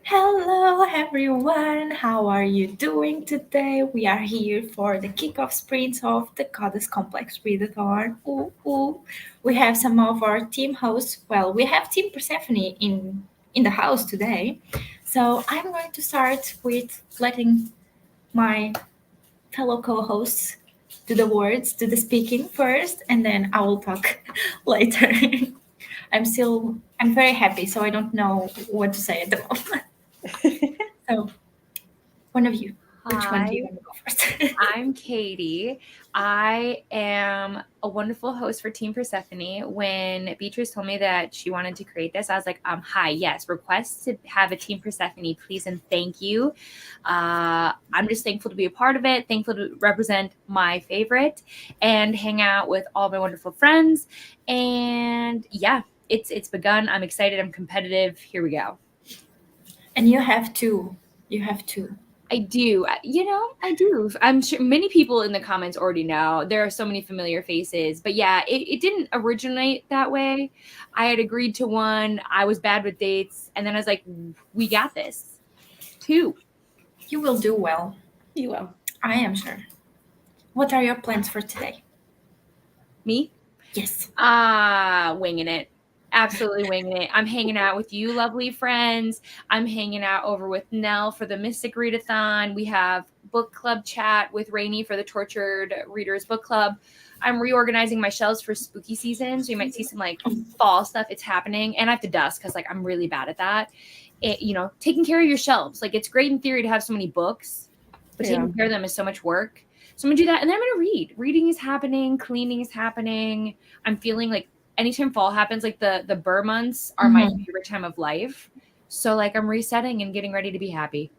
Hello everyone, how are you doing today? We are here for the kickoff sprint of the Goddess Complex Readathon. Ooh, ooh. We have some of our team hosts. Well, we have Team Persephone in the house today. So I'm going to start with letting my fellow co-hosts do the words, do the speaking first, and then I will talk later. I'm very happy, so I don't know what to say at the moment. So one of you. Which one do you Hi, want to go first? I'm Katie. I am a wonderful host for Team Persephone. When Beatrice told me that she wanted to create this, I was like, hi, yes, request to have a Team Persephone, please and thank you. I'm just thankful to be a part of it, thankful to represent my favorite and hang out with all my wonderful friends. And yeah, it's begun. I'm excited. I'm competitive. Here we go. And you have two. You have two. I do. I do. I'm sure many people in the comments already know. There are so many familiar faces. But yeah, it didn't originate that way. I had agreed to one. I was bad with dates. And then I was like, we got this. Two. You will do well. You will. I am sure. What are your plans for today? Me? Yes. Winging it. Absolutely winging it. I'm hanging out with you, lovely friends. I'm hanging out over with Nell for the Mystic Readathon. We have book club chat with Rainey for the Tortured Readers Book Club. I'm reorganizing my shelves for spooky season, so you might see some like fall stuff. It's happening, and I have to dust because like I'm really bad at that. Taking care of your shelves. Like it's great in theory to have so many books, but taking care of them is so much work. So I'm gonna do that, and then I'm gonna read. Reading is happening. Cleaning is happening. I'm feeling like anytime fall happens, like the Burr months are my favorite time of life. So like I'm resetting and getting ready to be happy.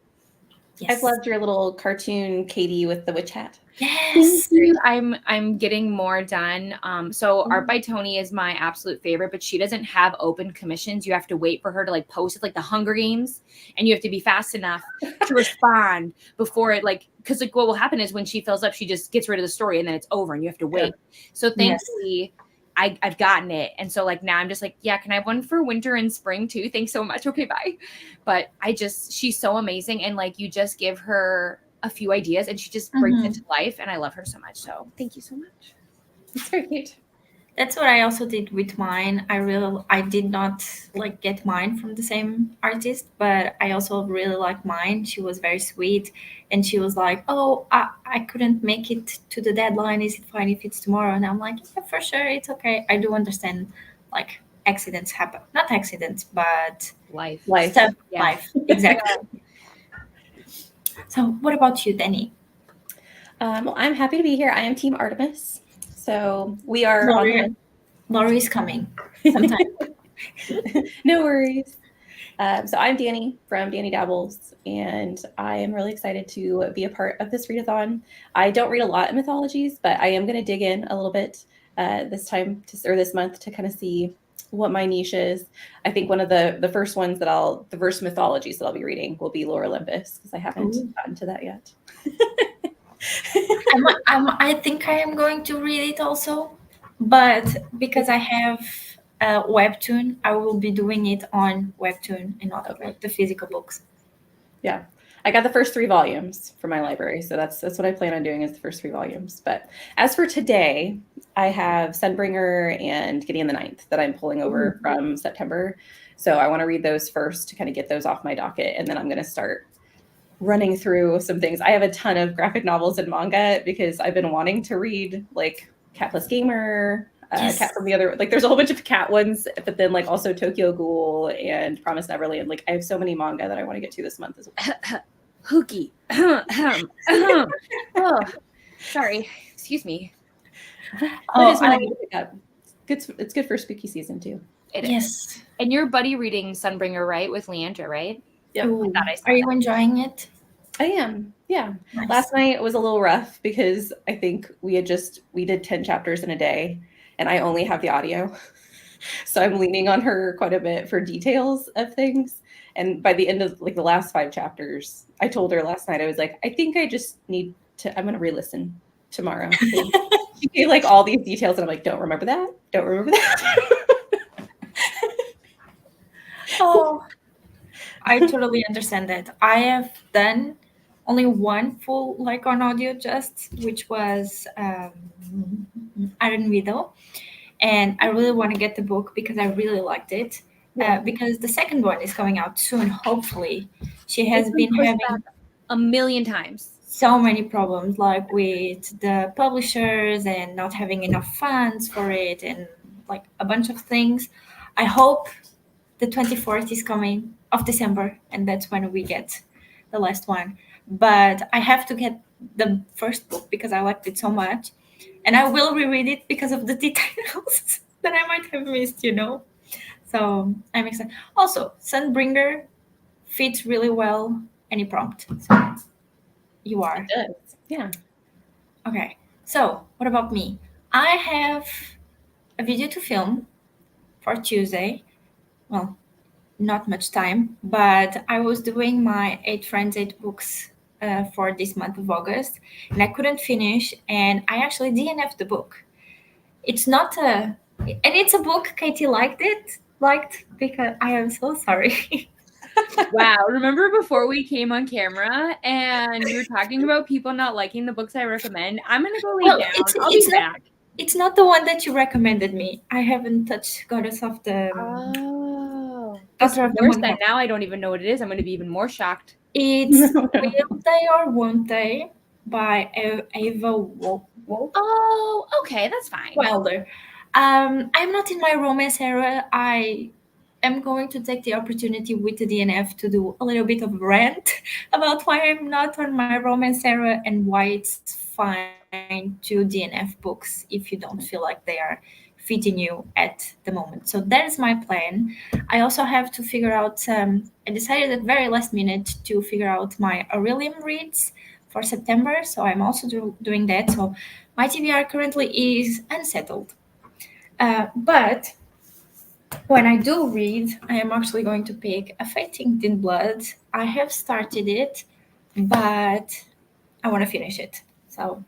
Yes. I've loved your little cartoon Katie with the witch hat. Yes. Thank you. I'm getting more done. So Art by Tony is my absolute favorite, but she doesn't have open commissions. You have to wait for her to like post it like the Hunger Games, and you have to be fast enough to respond before it because like what will happen is when she fills up, she just gets rid of the story and then it's over and you have to wait. So thankfully I've gotten it. And so like now I'm just like, yeah, can I have one for winter and spring too? Thanks so much. Okay, bye. But she's so amazing. And like you just give her a few ideas and she just brings it to life. And I love her so much. So thank you so much. It's very cute. That's what I also did with mine. I did not like get mine from the same artist, but I also really like mine. She was very sweet, and she was like, "Oh, I couldn't make it to the deadline. Is it fine if it's tomorrow?" And I'm like, "Yeah, for sure, it's okay. I do understand. Like accidents happen, not accidents, but Life. stuff. Yeah. Life, exactly." So, what about you, Danny? Well, I'm happy to be here. I am Team Artemis. So we are on Laurie's coming sometime. No worries. So I'm Danny from Danny Dabbles, and I am really excited to be a part of this readathon. I don't read a lot of mythologies, but I am going to dig in a little bit this month to kind of see what my niche is. I think one of the first mythologies that I'll be reading will be Lore Olympus, because I haven't gotten to that yet. I think I am going to read it also, but because I have a webtoon, I will be doing it on webtoon and not like the physical books. Yeah, I got the first 3 volumes from my library, so that's what I plan on doing is the first 3 volumes. But as for today, I have Sunbringer and Gideon the Ninth that I'm pulling over from September. So I want to read those first to kind of get those off my docket, and then I'm going to start running through some things. I have a ton of graphic novels and manga because I've been wanting to read like Cat Plus Gamer, Cat from the Other. Like there's a whole bunch of cat ones, but then like also Tokyo Ghoul and Promise Neverland. Like I have so many manga that I want to get to this month as well. Hooky. Oh, sorry. Excuse me. It's good for spooky season too. It is. And you're buddy reading Sunbringer, right? With Leandra, right? Yep. Are you enjoying it? I am. Yeah. Nice. Last night was a little rough because I think we did 10 chapters in a day and I only have the audio. So I'm leaning on her quite a bit for details of things. And by the end of like the last 5 chapters, I told her last night, I was like, I think I just I'm going to re-listen tomorrow. She gave like all these details and I'm like, don't remember that. Don't remember that. Oh, I totally understand that. I have done only one full like on audio just, which was Iron Widow, and I really want to get the book because I really liked it. Yeah. Because the second one is coming out soon, hopefully. She It's has been been pushed back having a million times. so many problems, like with the publishers and not having enough funds for it, and like a bunch of things. I hope the 24th is coming of December, and that's when we get the last one. But I have to get the first book because I liked it so much, and I will reread it because of the details that I might have missed. So I'm excited. Also, Sunbringer fits really well any prompt. So you It are. does. Yeah. Okay. So what about me? I have a video to film for Tuesday. Well, not much time, but I was doing my 8 friends, 8 books for this month of August, and I couldn't finish, and I actually DNF'd the book. It's not a, and it's a book Katie liked because I am so sorry. Wow. Remember before we came on camera and you were talking about people not liking the books I recommend? I'm going to go lay Well, down. it's I'll be it's not back. it's not the one that you recommended me. I haven't touched Goddess of the Oh. That's Daughter of the worse Moon. than now. I don't even know what it is. I'm going to be even more shocked. It's Will They or Won't They by Ava Oh, okay. That's fine. Wilder. I'm not in my romance era. I am going to take the opportunity with the DNF to do a little bit of rant about why I'm not on my romance era and why it's fine to DNF books if you don't feel like they are fitting you at the moment. So that is my plan. I also have to figure out. I decided at very last minute to figure out my Aurelium reads for September. So I'm also doing that. So my TBR currently is unsettled. But when I do read, I am actually going to pick A Fating in Blood. I have started it, but I want to finish it. So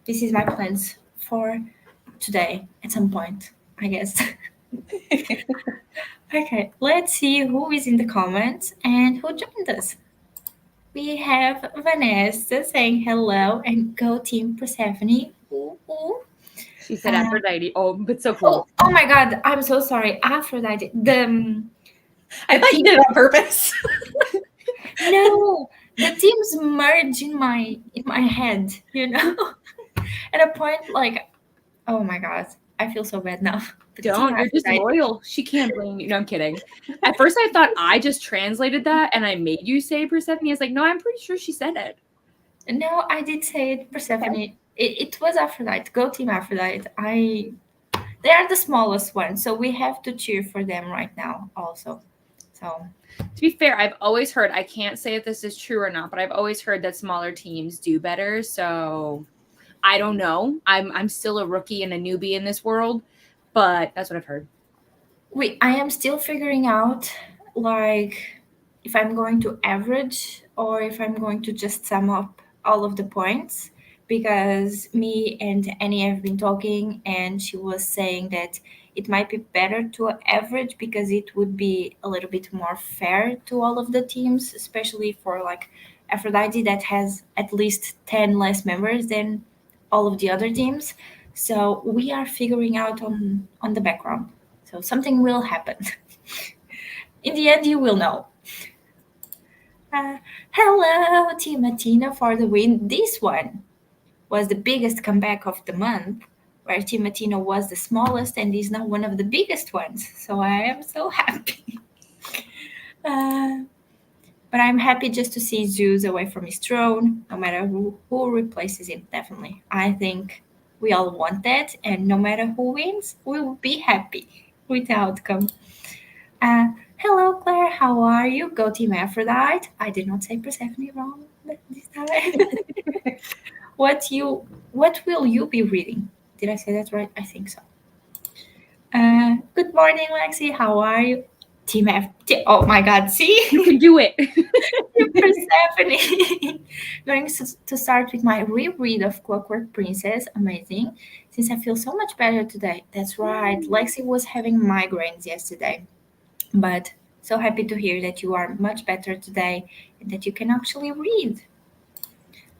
this is my plans for today at some point, I guess. Okay, let's see who is in the comments and who joined us. We have Vanessa saying hello and go team Persephone. Ooh, ooh. She said Uh, Aphrodite. Oh, but so oh, cool. oh my God! I'm so sorry. Aphrodite. I The thought you team. did it on purpose. No, the teams merge in my head. At a point like, oh my God, I feel so bad now. The team Don't. You're just Aphrodite. loyal. She can't blame you. No, I'm kidding. At first, I thought I just translated that and I made you say Persephone. I was like, no, I'm pretty sure she said it. No, I did say it, Persephone. Okay. It was Aphrodite. Go team Aphrodite. They are the smallest ones, so we have to cheer for them right now. Also, so To be fair, I've always heard, I can't say if this is true or not, but I've always heard that smaller teams do better. So I don't know. I'm still a rookie and a newbie in this world, but that's what I've heard. I am still figuring out like if I'm going to average or if I'm going to just sum up all of the points because me and Annie have been talking and she was saying that it might be better to average because it would be a little bit more fair to all of the teams, especially for like Aphrodite that has at least 10 less members than all of the other teams. So we are figuring out on the background. So something will happen. In the end, you will know. Uh, Hello, Team Matina for the win. This one was the biggest comeback of the month, where Team Matina was the smallest and is now one of the biggest ones. So I am so happy. Uh, but I'm happy just to see Zeus away from his throne, no matter who replaces him, definitely. I think we all want that, and no matter who wins, we will be happy with the outcome. Hello, Claire. How are you? Go Team Aphrodite. I did not say Persephone wrong this time. What will you be reading? Did I say that right? I think so. Good morning, Lexi. How are you? Team F. Oh my God! See, You can do it. Team Persephone. Going to start with my reread of Clockwork Princess. Amazing. Since I feel so much better today. That's right. Lexi was having migraines yesterday, but So happy to hear that you are much better today and that you can actually read.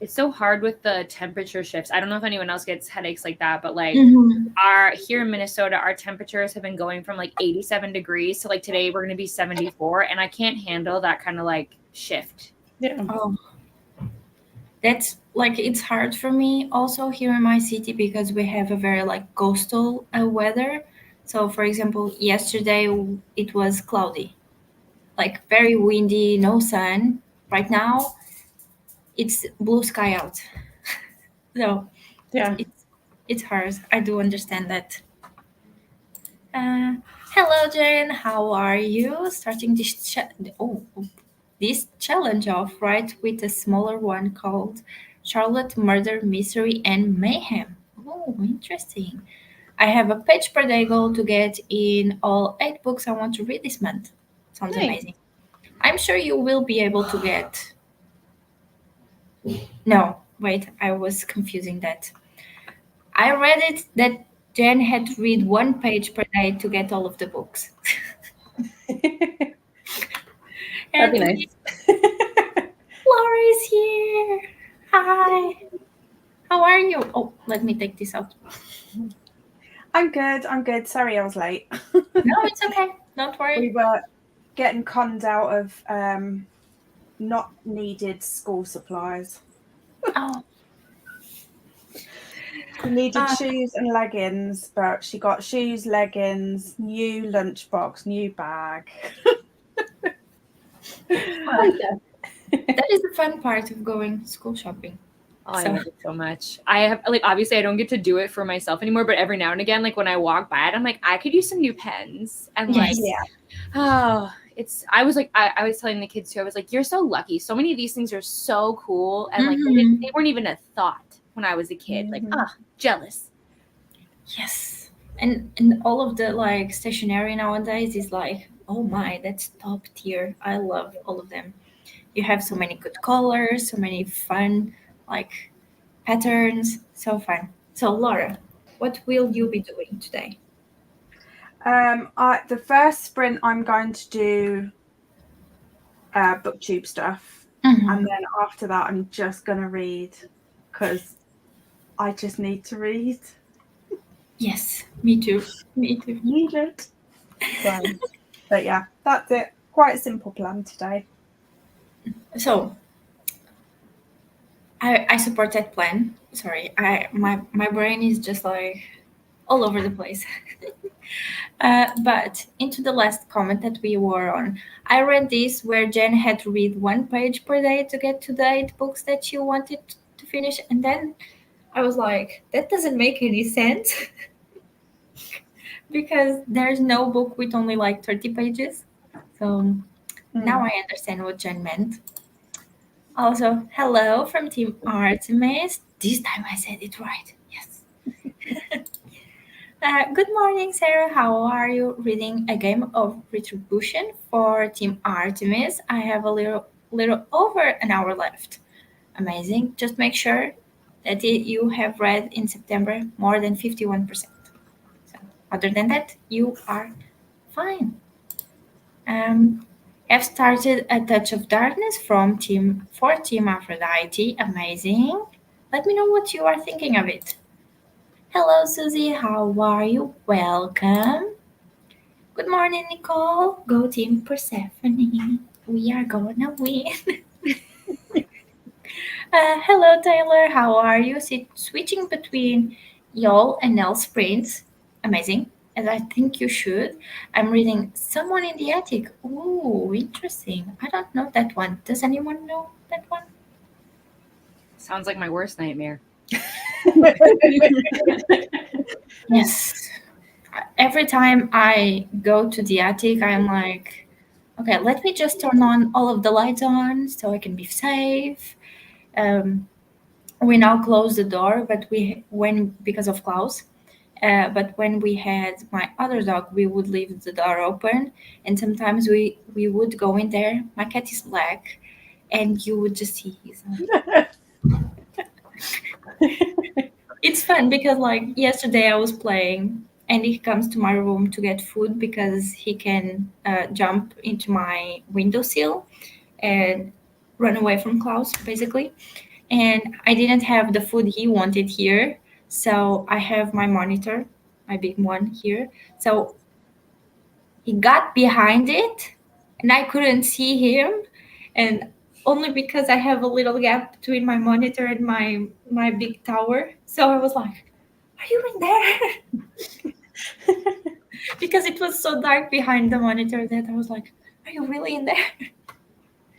It's so hard with the temperature shifts. I don't know if anyone else gets headaches like that, but like Mm-hmm. our here in Minnesota, our temperatures have been going from like 87 degrees to like today we're going to be 74, and I can't handle that kind of like shift. Yeah. Oh, that's like it's hard for me also here in my city because we have a very like coastal weather. So, for example, yesterday it was cloudy, like very windy, no sun. Right now, it's blue sky out. So Yeah. it's hard. I do understand that. Uh, Hello, Jen. How are you? Starting this challenge off right with a smaller one called Charlotte Murder Mystery and Mayhem. Oh, interesting. I have a page per day goal to get in all 8 books I want to read this month. Sounds Nice. amazing. I'm sure you will be able to get. No, wait, I was confusing that. I read it that Jen had to read 1 page per day to get all of the books. That'd be And nice. Laura is here. Hi. How are you? Oh, let me take this out. I'm good. I'm good. Sorry, I was late. No, it's okay. Don't worry. We were getting conned out of not needed school supplies. Oh, We needed uh, shoes and leggings, but she got shoes, leggings, new lunchbox, new bag. that is the fun part of going school shopping. Oh, I So, love it so much. I have like obviously I don't get to do it for myself anymore, but every now and again, like when I walk by it, I'm like, I could use some new pens. And like, yes. Yeah. oh, I was like, I was telling the kids too, I was like, you're so lucky. So many of these things are so cool. And like Mhm. they weren't even a thought when I was a kid. Like, Mhm. jealous. Yes. And all of the like stationery nowadays is like, oh my, that's top tier. I love all of them. You have so many good colors, so many fun like patterns, so fun. So Laura, what will you be doing today? The first sprint I'm going to do booktube stuff, Mhm. and then after that I'm just gonna read because I just need to read. Yes, me too. Me too. Need it. So, but yeah, that's it. Quite a simple plan today. So I support that plan. Sorry, my brain is just like all over the place. But into the last comment that we were on, I read this where Jen had to read 1 page per day to get to the 8 books that she wanted to finish, and then I was like, that doesn't make any sense because there's no book with only like 30 pages. So now I understand what Jen meant. Also, hello from Team Artemis. This time I said it right. Yes. Good morning, Sarah. How are you? Reading a game of retribution for Team Artemis. I have a little over an hour left. Amazing. Just make sure that you have read in September more than 51%. So, other than that, you are fine. Have started a touch of darkness from Team Aphrodite. Amazing. Let me know what you are thinking of it. Hello, Susie. How are you? Welcome. Good morning, Nicole. Go Team Persephone. We are gonna win. Hello, Taylor. How are you? Switching between y'all and Nell Sprints. Amazing. As I think you should. I'm reading Someone in the Attic. Ooh, interesting. I don't know that one. Does anyone know that one? Sounds like my worst nightmare. Yes. Every time I go to the attic, I'm like, okay, let me just turn on all of the lights on so I can be safe. Um, we now close the door, but when because of Klaus. But when we had my other dog, we would leave the door open, and sometimes we would go in there. My cat is black, and you would just see his. It's fun because like yesterday I was playing. and he comes to my room to get food because he can jump into my windowsill and run away from Klaus, basically. And I didn't have the food he wanted here, so I have my monitor, my big one here. So he got behind it, and I couldn't see him, and only because I have a little gap between my monitor and my big tower. So I was like, "Are you in there?" Because it was so dark behind the monitor that I was like, "Are you really in there?"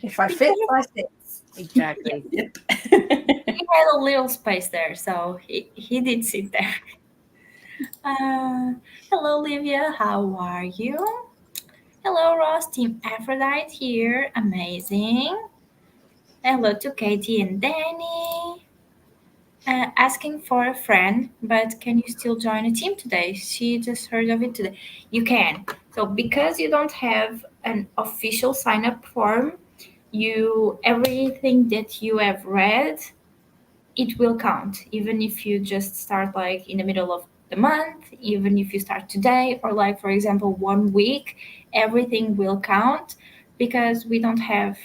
If I fit, I fit. Exactly. Yep. He had a little space there, so he did sit there. Hello, Livia. How are you? Hello, Ross. Team Aphrodite here. Amazing. Hello to Katie and Danny. Asking for a friend, but can you still join a team today? She just heard of it today. You can. So because you don't have an official sign up form, you everything that you have read, it will count. Even if you just start like in the middle of the month, even if you start today, or like for example 1 week, everything will count because we don't have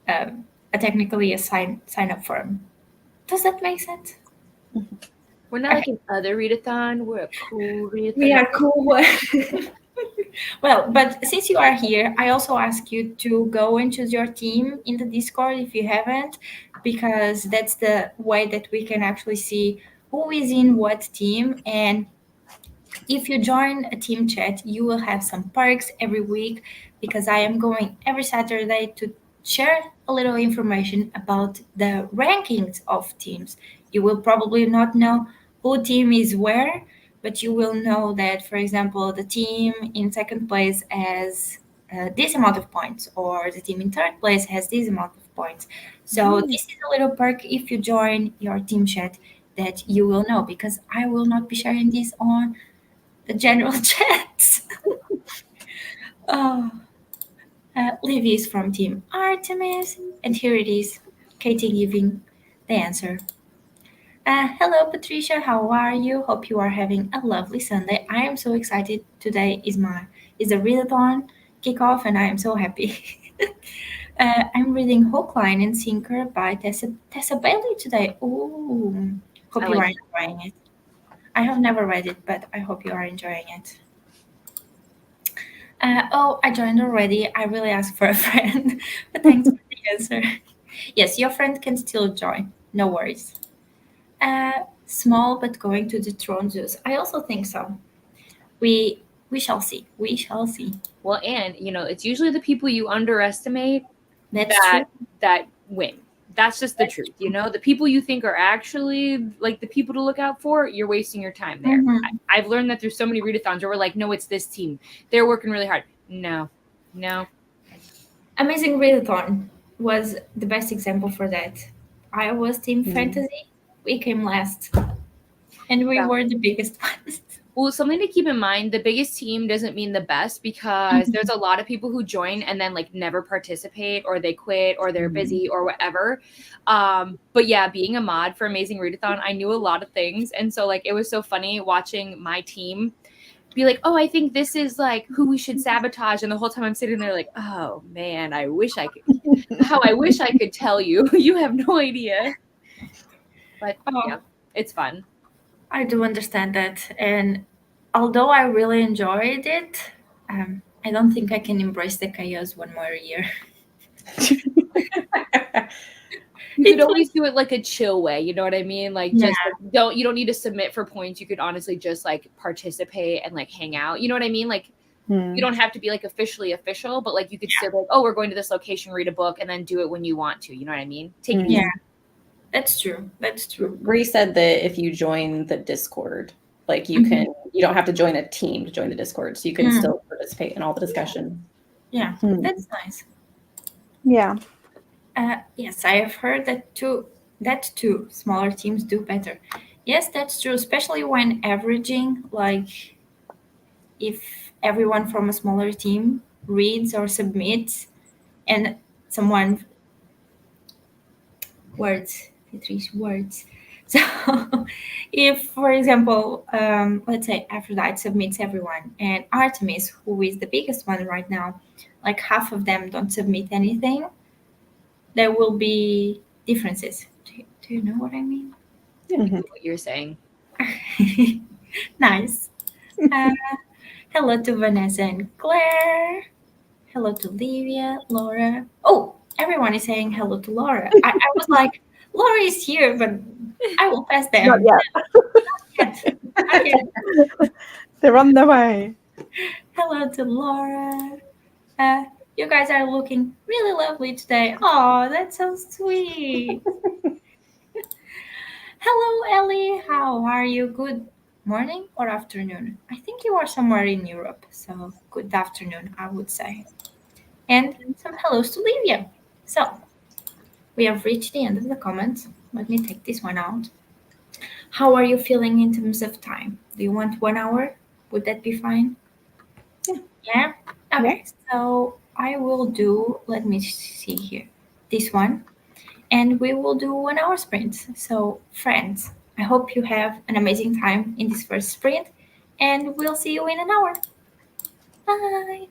a technically a sign up form. Does that make sense? We're not like another readathon. We're a cool readathon. We are cool. Well, but since you are here, I also ask you to go and choose your team in the Discord if you haven't, because that's the way that we can actually see who is in what team. And if you join a team chat, you will have some perks every week because I am going every Saturday to share a little information about the rankings of teams. You will probably not know who team is where, but you will know that, for example, the team in second place has this amount of points, or the team in third place has this amount of points. So, this is a little perk if you join your team chat that you will know, because I will not be sharing this on the general chats. Oh, Livy is from Team Artemis, and here it is, Katie giving the answer. Hello, Patricia. How are you? Hope you are having a lovely Sunday. I am so excited. Today is a readathon kickoff, and I am so happy. I'm reading Hook, Line, and Sinker by Tessa Bailey today. Ooh, hope I you like are enjoying it. I have never read it, but I hope you are enjoying it. Oh, I joined already. I really asked for a friend, but thanks for the answer. Yes, your friend can still join. No worries. Small but going to the throne Zeus. I also think so. We shall see. We shall see. Well, and it's usually the people you underestimate That's that true. that win. That's just the truth. The people you think are actually like the people to look out for, you're wasting your time there. Mhm. I've learned that through so many readathons where we're like, no, it's this team. They're working really hard. No. Amazing Readathon was the best example for that. I was Team Mhm. Fantasy. We came last, and we Yeah. were the biggest ones. Well, something to keep in mind, the biggest team doesn't mean the best, because there's a lot of people who join and then like never participate, or they quit, or they're busy, or whatever. But yeah, being a mod for Amazing Readathon, I knew a lot of things. And so like it was so funny watching my team be like, oh, I think this is like who we should sabotage. And the whole time I'm sitting there like, oh man, I wish I could tell you. You have no idea. But yeah, Oh, it's fun. I do understand that, and although I really enjoyed it, I don't think I can embrace the chaos one more year. You could It's like, always do it like a chill way, you know what I mean? Like yeah, just like, you don't need to submit for points. You could honestly just like participate and like hang out. You know what I mean? Like you don't have to be like officially official, but like you could still be like, oh, we're going to this location, read a book, and then do it when you want to. You know what I mean? Take it easy. yeah, that's true. That's true. Bree said that if you join the Discord, like you don't have to join a team to join the Discord, so you can still participate in all the discussion. Yeah, Hmm. that's nice. Yeah. Yes, I have heard that too. That too, smaller teams do better. Yes, that's true, especially when averaging. Like, if everyone from a smaller team reads or submits, and someone words, Patrice, words. So, if, for example, let's say Aphrodite submits everyone, and Artemis, who is the biggest one right now, like half of them don't submit anything, there will be differences. Do you know what I mean? I know what you're saying. Nice. Uh, hello to Vanessa and Claire. Hello to Livia, Laura. Oh, everyone is saying hello to Laura. I was like, Laura is here, but I will pass Not them. yet. Yet. Not yet. They're on their way. Hello to Laura. Uh, you guys are looking really lovely today. Oh, that's so sweet. Hello, Ellie. How are you? Good morning or afternoon? I think you are somewhere in Europe, so good afternoon, I would say. And some hellos to Livia. So, we have reached the end of the comments. Let me take this one out. How are you feeling in terms of time? Do you want 1 hour? Would that be fine? Yeah. Yeah? Okay, so I will do, let me see here, this one. And we will do 1 hour sprints. So, friends, I hope you have an amazing time in this first sprint, and we'll see you in an hour. Bye.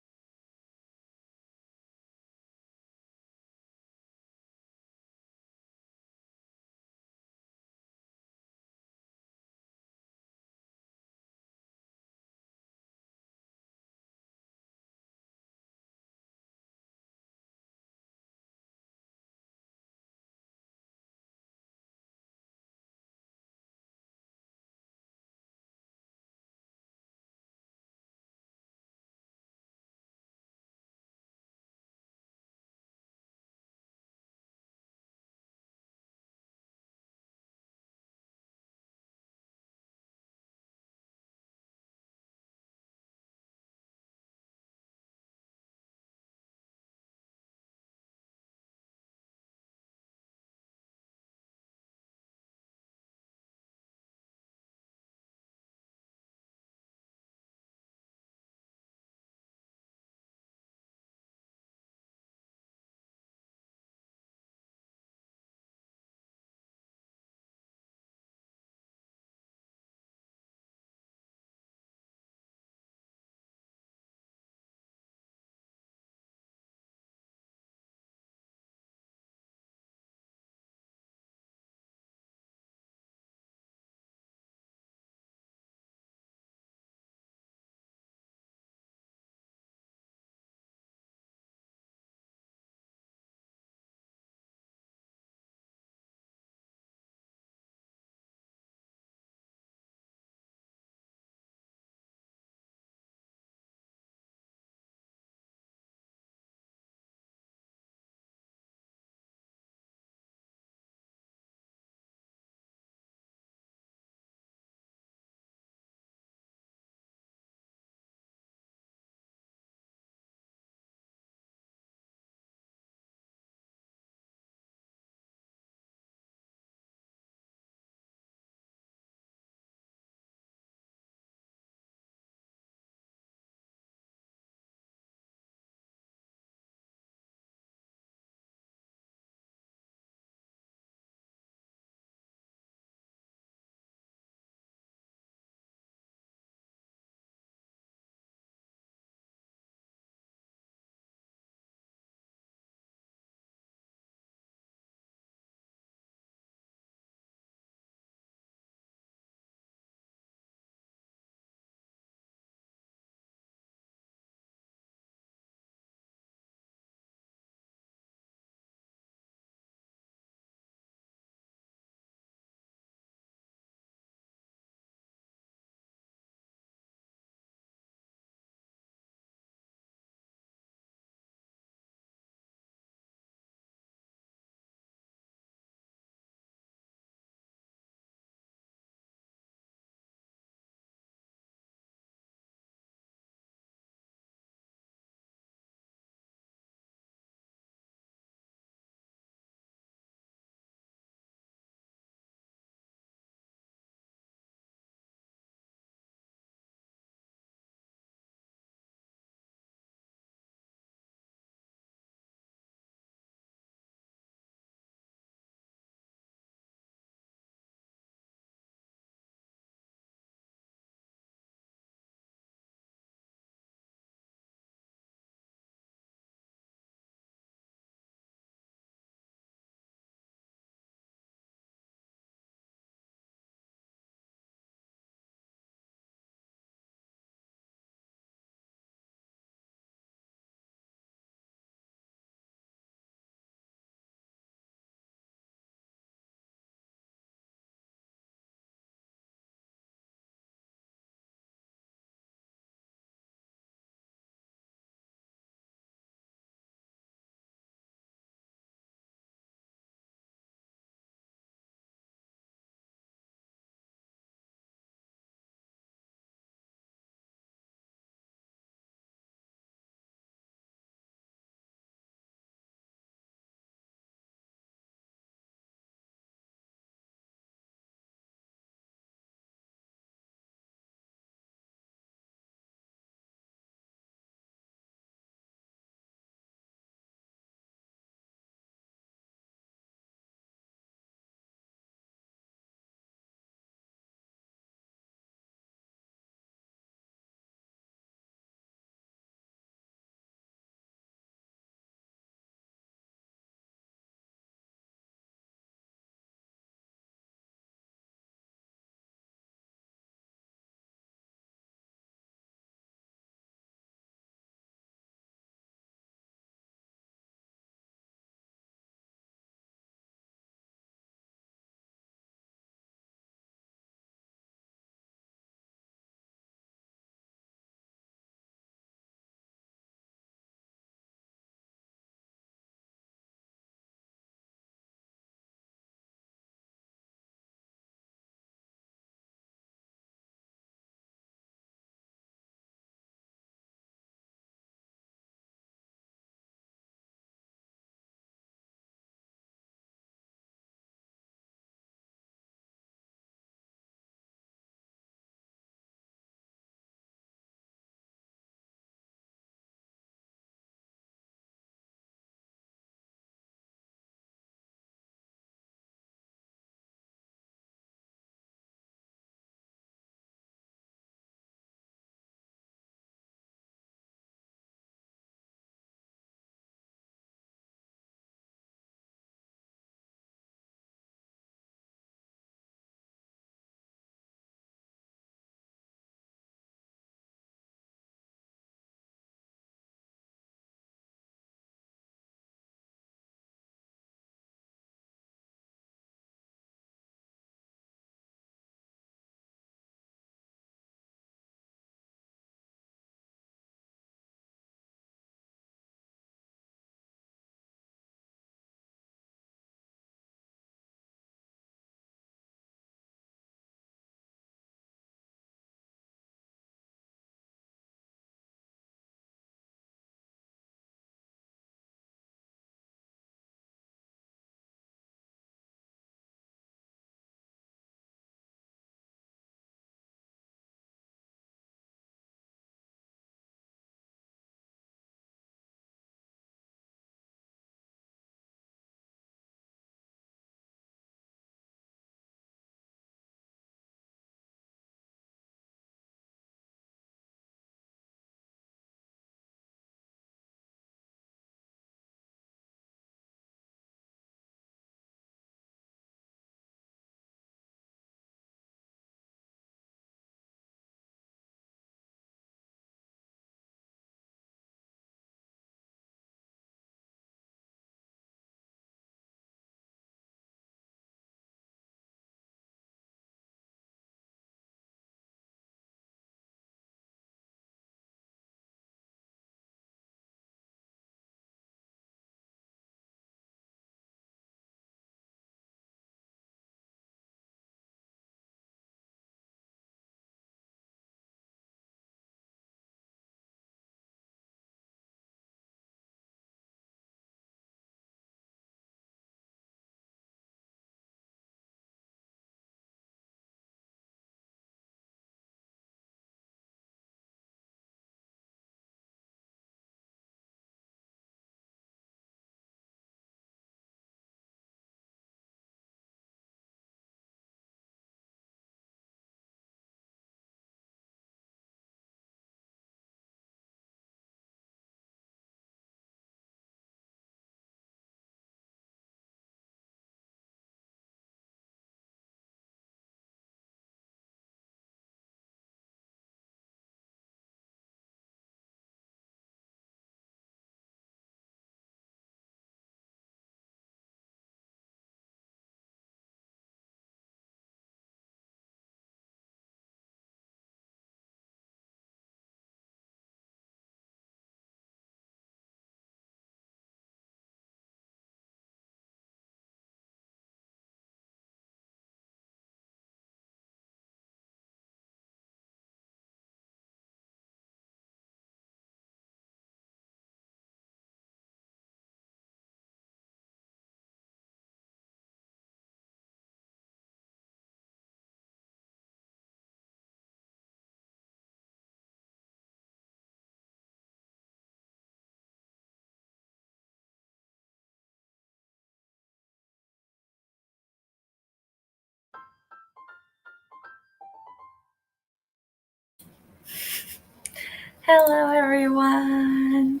Hello, everyone.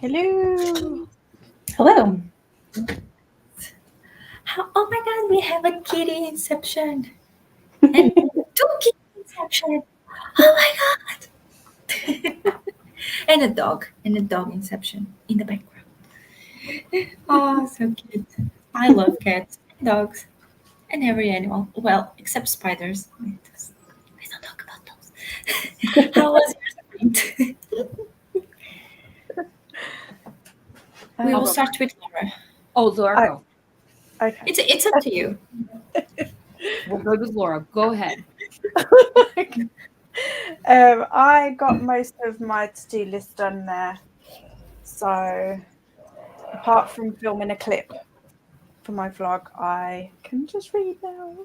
Hello. Hello. Oh my God, we have a kitty inception and 2 kitty inception. Oh my God. And a dog inception in the background. Oh, so cute. I love cats and dogs and every animal. Well, except spiders. Let's not talk about those. How was your sprint? We will start with Laura. Oh, Laura, go. Okay. It's up to you. We'll go with Laura. Go ahead. I got most of my to-do list done there. So apart from filming a clip for my vlog, I can just read now.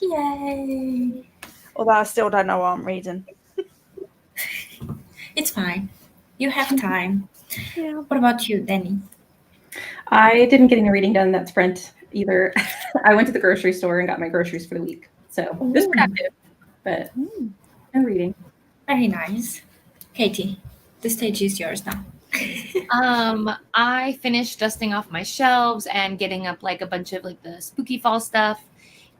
Yay! Although I still don't know what I'm reading. It's fine. You have time. Yeah. What about you, Danny? I didn't get any reading done in that sprint either. I went to the grocery store and got my groceries for the week. So it was productive, but no reading. Very nice. Katie, the stage is yours now. I finished dusting off my shelves and getting up like a bunch of like the spooky fall stuff.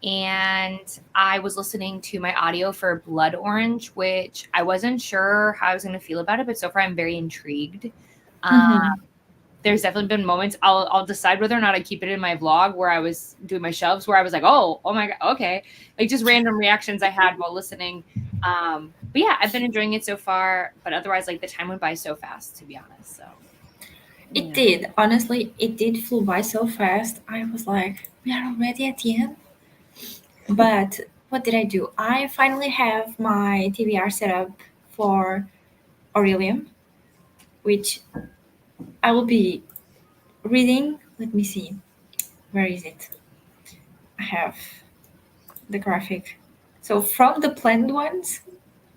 And I was listening to my audio for Blood Orange, which I wasn't sure how I was going to feel about it, but so far I'm very intrigued. There's definitely been moments I'll decide whether or not I keep it in my vlog where I was doing my shelves where I was like, oh my God, okay. Like just random reactions I had while listening. But yeah, I've been enjoying it so far, but otherwise like the time went by so fast, to be honest. So It did. Honestly, it did flew by so fast. I was like, we are already at the end. But what did I do? I finally have my TBR set up for Aurelium, which I will be reading. Let me see. Where is it? I have the graphic. So from the planned ones,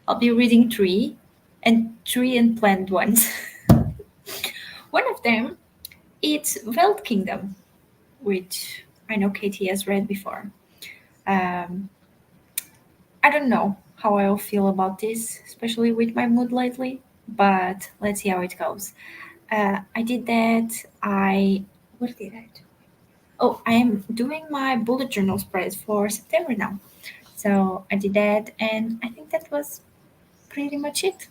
I'll be reading 3 and 3 unplanned ones. One of them, it's Veld Kingdom, which I know Katie has read before. I don't know how I'll feel about this, especially with my mood lately, but let's see how it goes. I did that. What did I do? Oh, I am doing my bullet journal spreads for September now. So I did that, and I think that was pretty much it.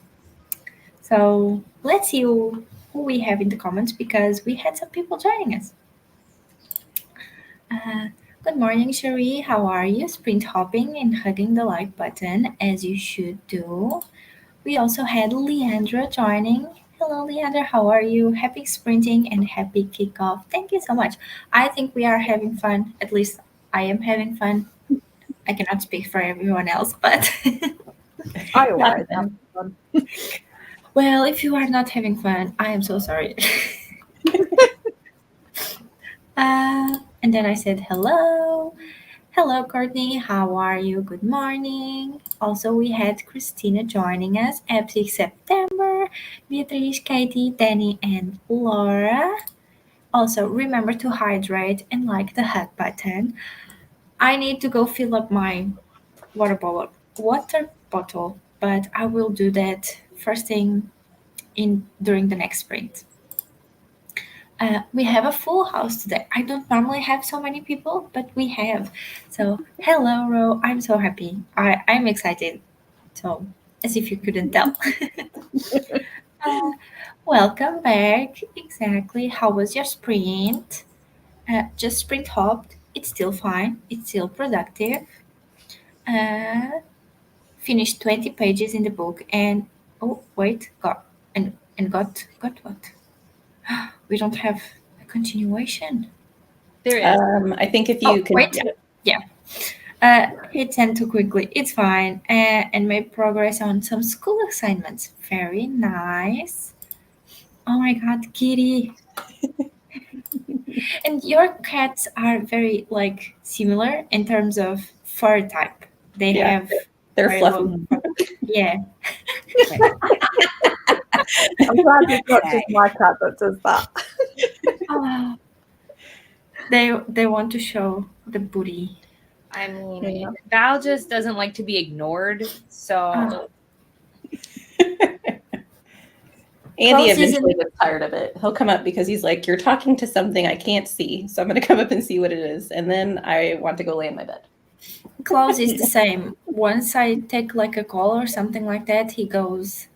So let's see who we have in the comments because we had some people joining us. Good morning, Cherie. How are you? Sprint hopping and hugging the like button as you should do. We also had Leandra joining. Hello, Leandra. How are you? Happy sprinting and happy kickoff. Thank you so much. I think we are having fun. At least I am having fun. I cannot speak for everyone else, but I always have fun. well, if you are not having fun, I am so sorry. And then I said hello. Hello, Courtney. How are you? Good morning. Also, we had Christina joining us. Happy September. Beatrice, Katie, Danny, and Laura. Also, remember to hydrate and like the hug button. I need to go fill up my water bottle, but I will do that first thing during the next sprint. We have a full house today. I don't normally have so many people, but we have. So, hello, Ro. I'm so happy. I'm excited. So, as if you couldn't tell. uh, Welcome back. Exactly. How was your sprint? Just sprint hopped. It's still fine. It's still productive. Uh, Finished 20 pages in the book and oh wait, got what? We don't have a continuation. there is. I think if you could, Wait. Yeah. Hit send too quickly. It's fine. And made progress on some school assignments. Very nice. Oh my God, Kitty. And your cats are very like similar in terms of fur type. They Yeah, have they're very fluffy. long fur. Yeah. I'm glad it's not just my cat that does that. Ah. They want to show the booty. I mean, Yeah. Val just doesn't like to be ignored. So Andy Klaus eventually isn't gets tired of it. He'll come up because he's like, "You're talking to something I can't see, so I'm going to come up and see what it is." And then I want to go lay in my bed. Klaus is the same. Once I take like a call or something like that, he goes.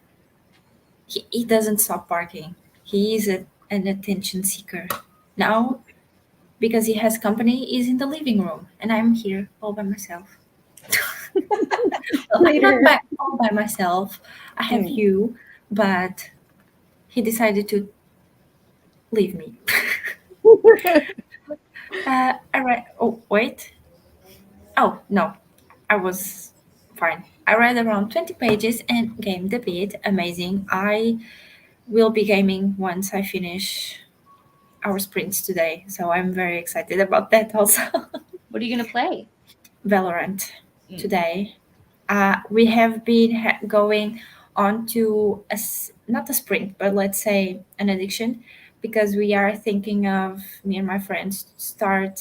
He doesn't stop barking. He is an attention seeker. Now, because he has company, he's in the living room, and I'm here all by myself. Well, I'm not Later. all by myself. I have Hmm. you, but he decided to leave me. I read. Oh wait. Oh no, I was fine. I read around 20 pages and gamed a bit. Amazing. I will be gaming once I finish our sprints today, so I'm very excited about that also. What are you gonna play? Valorant Mm. today. We have been going on to not a sprint, but let's say an addiction, because we are thinking of me and my friends start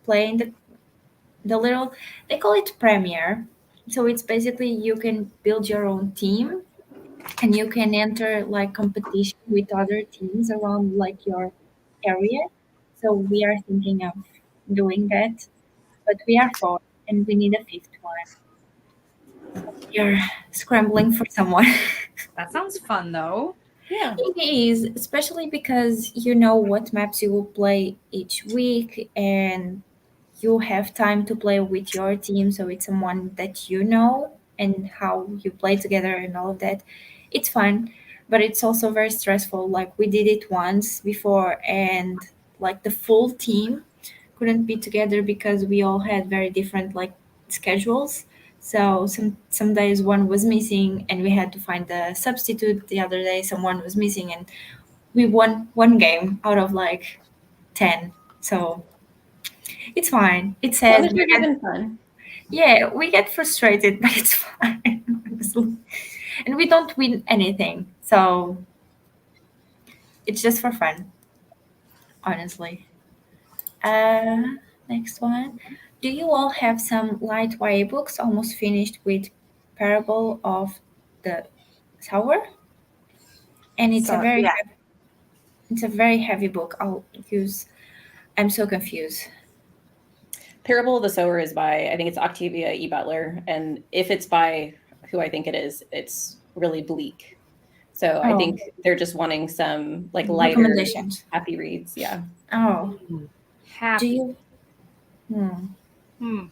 playing the little, they call it Premiere. So it's basically you can build your own team and you can enter like competition with other teams around like your area. So we are thinking of doing that, but we are four and we need a fifth one. You're scrambling for someone. That sounds fun though. Yeah. It is, especially because you know what maps you will play each week and you have time to play with your team. So it's someone that you know and how you play together and all of that. It's fun, but it's also very stressful. Like we did it once before and like the full team couldn't be together because we all had very different like schedules. So some days one was missing and we had to find a substitute. The other day someone was missing and we won one game out of like 10. So it's fine. It's As long sad. as you're having fun. Yeah, we get frustrated, but it's fine. Honestly. And we don't win anything. So it's just for fun, honestly. Uh, Next one. Do you all have some light YA books almost finished with Parable of the Tower? And So yeah, it's a very heavy book. I'm so confused. Parable of the Sower is by, I think it's Octavia E. Butler. And if it's by who I think it is, it's really bleak. So I Oh, think they're just wanting some like lighter, recommendations. happy reads. Yeah. Oh, do Happy. you? Hmm. Hmm.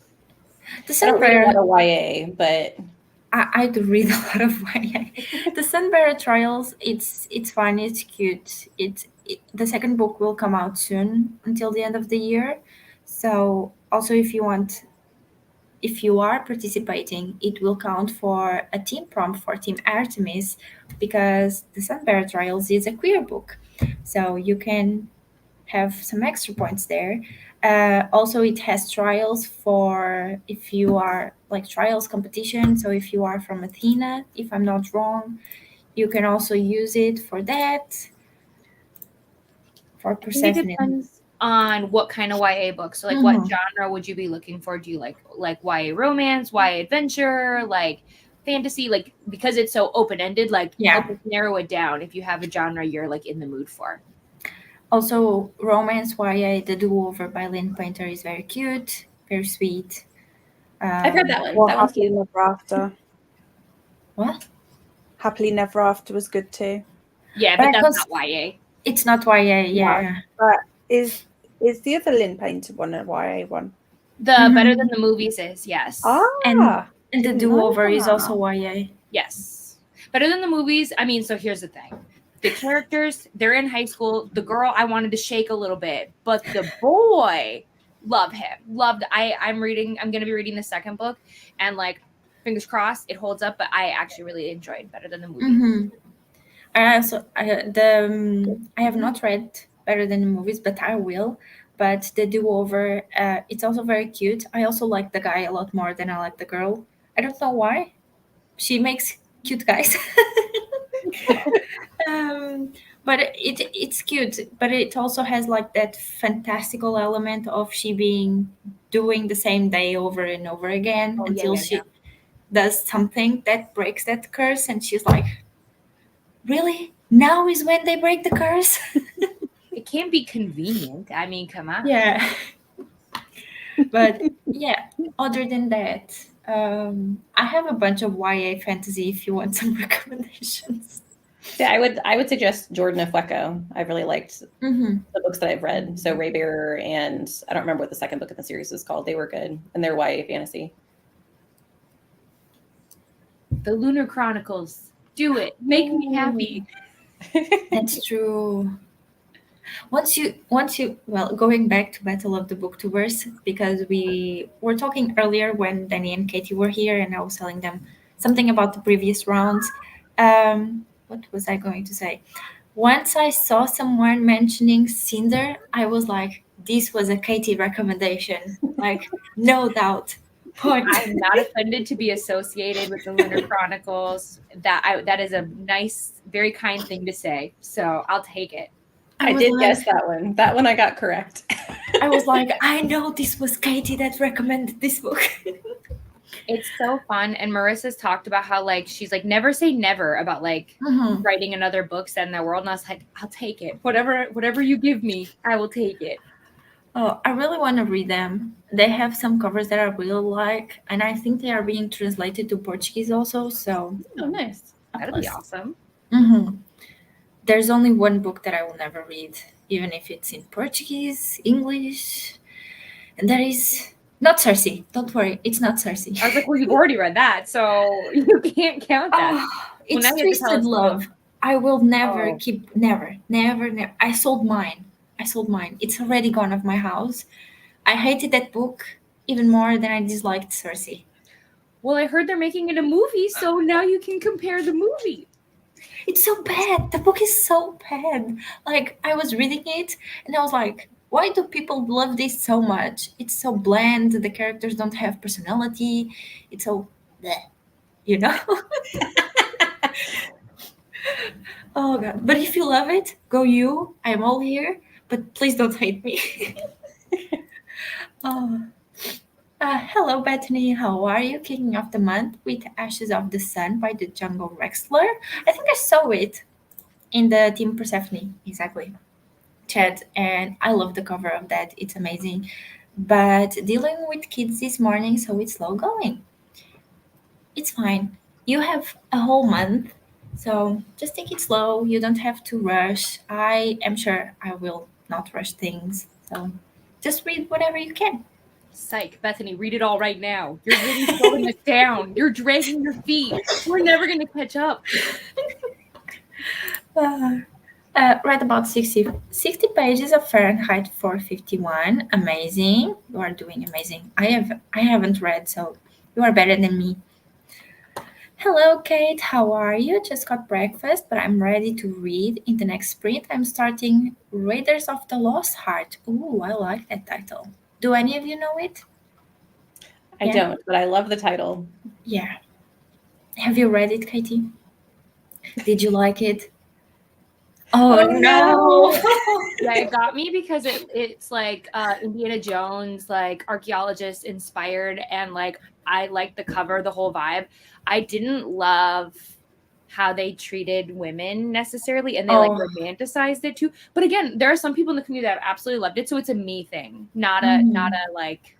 The I don't read a Sunbearer. lot of YA, but I do read a lot of YA. The Sunbearer Trials. It's fun. It's cute. The second book will come out soon until the end of the year. So also, if you are participating, it will count for a team prompt for Team Artemis because the Sunbearer Trials is a queer book. So you can have some extra points there. Also, it has trials for if you are like trials competition. So if you are from Athena, if I'm not wrong, you can also use it for that. For I think it Persephone. depends on what kind of YA book. So like what Mhm. genre would you be looking for? Do you like YA romance, YA adventure, like fantasy? Like because it's so open-ended, like help Yeah. us narrow it down if you have a genre you're like in the mood for. Also, romance YA, The Do Over by Lynn Painter is very cute, very sweet. I've read that one. or That one's Happily cute. Never After. What? Happily Never After was good too. Yeah, But but I that's cons- not YA. it's not YA, No, yeah. but is the other Lynn Painter one a YA one? The Better Than Mhm. the Movies is, yes. And Ah, and The didn't Do know Over is also that. YA. Yes. Better Than the Movies. I mean, so here's the thing. The characters, they're in high school. The girl, I wanted to shake a little bit, but the boy, love him. Loved. I'm gonna be reading the second book, and like, fingers crossed, it holds up. But I actually really enjoyed Better Than the Movies. Mm-hmm. I have not read Better Than the Movies, but I will. But the Do Over, it's also very cute. I also like the guy a lot more than I like the girl. I don't know why. She makes cute guys. um, but it's cute. But it also has like that fantastical element of she being doing the same day over and over again Oh yeah, until yeah, yeah. she does something that breaks that curse, and she's like, Really? Now is when they break the curse? It can't be convenient. I mean, come on. Yeah. But yeah, other than that, I have a bunch of YA fantasy if you want some recommendations. Yeah, I would suggest Jordan Afleco. I've really liked Mm-hmm. the books that I've read. So Raybearer and I don't remember what the second book in the series is called. They were good, and they're YA fantasy. The Lunar Chronicles. Do it. Make me happy. That's true. Once you well, going back to Battle of the Booktubers, because we were talking earlier when Danny and Katie were here, and I was telling them something about the previous rounds. What was I going to say? Once I saw someone mentioning Cinder, I was like, this was a Katie recommendation. Like, no doubt. Point. I'm not offended to be associated with the Lunar Chronicles. That is a nice, very kind thing to say. So I'll take it. I was did like, guess that one. That one I got correct. I was like, I know this was Katie that recommended this book. It's so fun. And Marissa's talked about how like she's like never say never about like Mhm. writing another book set in that world. And I was like, I'll take it. Whatever you give me, I will take it. Oh, I really want to read them. They have some covers that I really like, and I think they are being translated to Portuguese also. So Oh, nice. That'll be awesome. Mhm. There's only one book that I will never read, even if it's in Portuguese, English, and that is not Cersei. Don't worry, it's not Cersei. I was like, well, you've already read that, so you can't count that. It's now you have to tell Twisted us the Love. I will never Oh. keep, never. I sold mine. It's already gone off my house. I hated that book even more than I disliked Cersei. Well, I heard they're making it a movie, so now you can compare the movie. It's so bad. The book is so bad. Like, I was reading it and I was like, why do people love this so much? It's so bland. The characters don't have personality. It's so bleh, you know? Oh god. But if you love it, go you. I'm all here. But please don't hate me. Oh. Hello, Bethany. How are you? Kicking off the month with Ashes of the Sun by the Jungle Wrestler. I think I saw it in the Team Persephone. Exactly. Chat, and I love the cover of that. It's amazing. But dealing with kids this morning, so it's slow going. It's fine. You have a whole month, so just take it slow. You don't have to rush. I am sure I will not rush things. So just read whatever you can. Psych, Bethany, read it all right now. You're really slowing us down. You're dragging your feet. We're never going to catch up. Read about 60 pages of Fahrenheit 451. Amazing. You are doing amazing. I haven't read, so you are better than me. Hello, Kate. How are you? Just got breakfast, but I'm ready to read. In the next sprint, I'm starting Raiders of the Lost Heart. Ooh, I like that title. Do any of you know it? I Yeah. don't, but I love the title. Yeah. Have you read it, Katie? Did you like it? Oh, no. Yeah, it got me because it's like Indiana Jones, like archaeologist inspired, and like I liked the cover, the whole vibe. I didn't love how they treated women necessarily, and they like Oh. romanticized it too. But again, there are some people in the community that absolutely loved it, so it's a me thing, not a like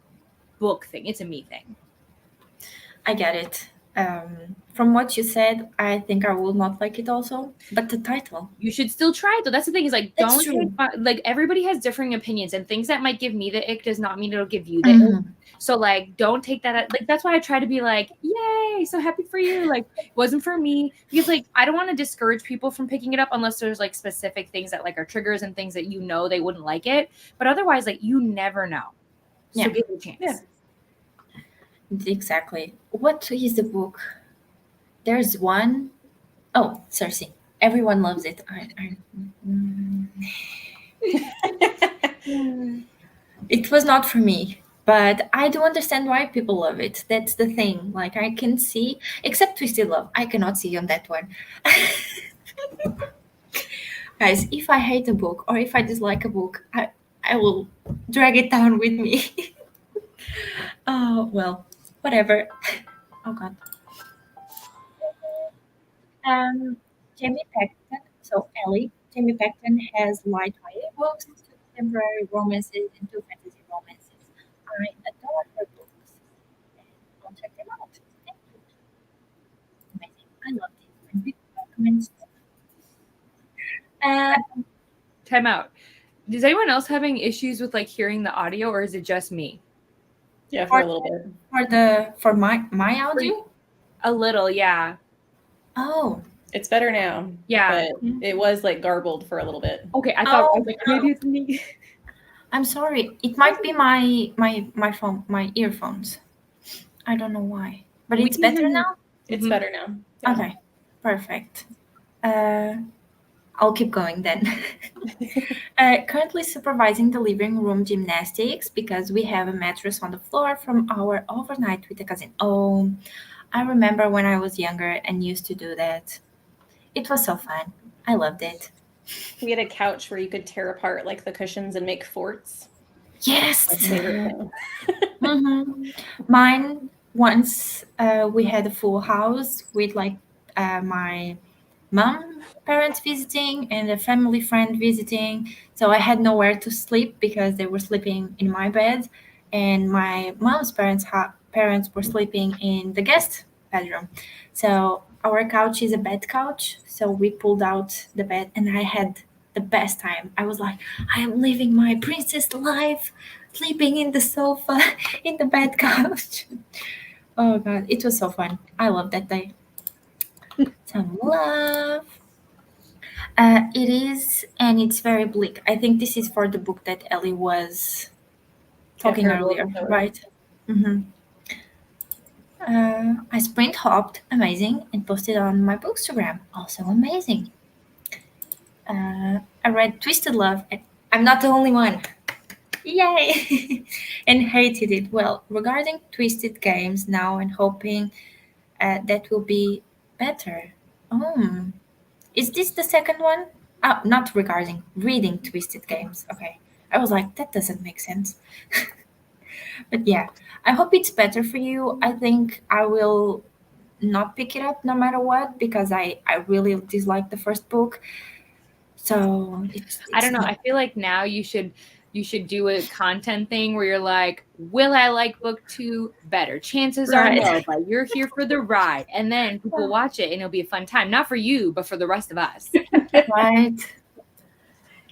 book thing. It's a me thing. I get it. From what you said, I think I will not like it also. But the title. You should still try it though. That's the thing is like That's don't true. take like everybody has differing opinions, and things that might give me the ick does not mean it'll give you the ick. So like don't take that like that's why I try to be like, yay, so happy for you. Like it wasn't for me. Because like I don't want to discourage people from picking it up unless there's like specific things that like are triggers and things that you know they wouldn't like it. But otherwise, like you never know. So Yeah. give it a chance. Yeah. Exactly. What is the book? There's one. Oh, Cersei. Everyone loves it. It was not for me, but I do understand why people love it. That's the thing. Like I can see, except Twisted Love, I cannot see on that one. Guys, if I hate a book or if I dislike a book, I will drag it down with me. Oh well, whatever. Oh god. Jamie Paxton, so Ellie, Jamie Paxton has light YA books, two contemporary romances, and two fantasy romances. I adore her books. And I'll check them out. Thank you. Amazing. I love this when people recommend stuff. Uh, Time out. Is anyone else having issues with like hearing the audio, or is it just me? Yeah, for a little bit. for my audio? A little, yeah. Oh. It's better now. Yeah. But it was like garbled for a little bit. Okay, I thought I Oh, was like, maybe it's me. I'm sorry. It might be my phone, my earphones. I don't know why. But We it's can hear better you. now? It's Mhm. better now. Yeah. Okay. Perfect. I'll keep going then. Currently supervising the living room gymnastics because we have a mattress on the floor from our overnight with a cousin. Oh, I remember when I was younger and used to do that. It was so fun. I loved it. We had a couch where you could tear apart like the cushions and make forts. My Yes. favorite thing. Mm-hmm. Mine, once we had a full house with like my mom parents visiting and a family friend visiting. So I had nowhere to sleep because they were sleeping in my bed, and my mom's parents were sleeping in the guest bedroom. So our couch is a bed couch. So we pulled out the bed, and I had the best time. I was like, I am living my princess life, sleeping in the sofa in the bed couch. Oh god, it was so fun. I love that day. Some love. It is, and it's very bleak. I think this is for the book that Ellie was talking for earlier, Golden Pillar. right? Mm-hmm. I sprint hopped, amazing, and posted on my bookstagram, also amazing. I read Twisted Love, and I'm not the only one. Yay! And hated it. Well, regarding Twisted Games now and hoping that will be better. Oh, is this the second one? Oh, not regarding reading Twisted Games. Okay. I was like, that doesn't make sense. But yeah, I hope it's better for you. I think I will not pick it up no matter what because I really dislike the first book. So I don't know. not. I feel like now you should do a content thing where you're like, will I like book 2 better? Chances are Right. no, but you're here for the ride. And then people watch it and it'll be a fun time. Not for you, but for the rest of us. Right.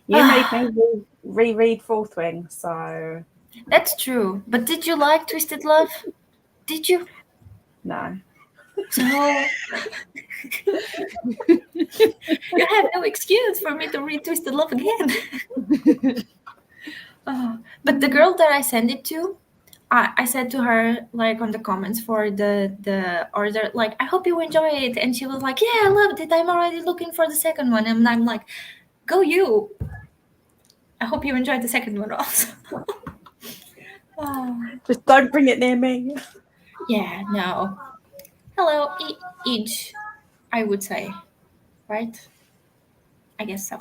You made me reread Fourth Wing, so That's true. But did you like Twisted Love? Did you? no. So you have no excuse for me to read Twisted Love again. But the girl that I sent it to, I said to her like on the comments for the order, like, I hope you enjoy it, and she was like, yeah, I loved it. I'm already looking for the second one, and I'm like, go you. I hope you enjoyed the second one also. Just don't bring it near me. Yeah, no. Hello, each, I would say, right? I guess so.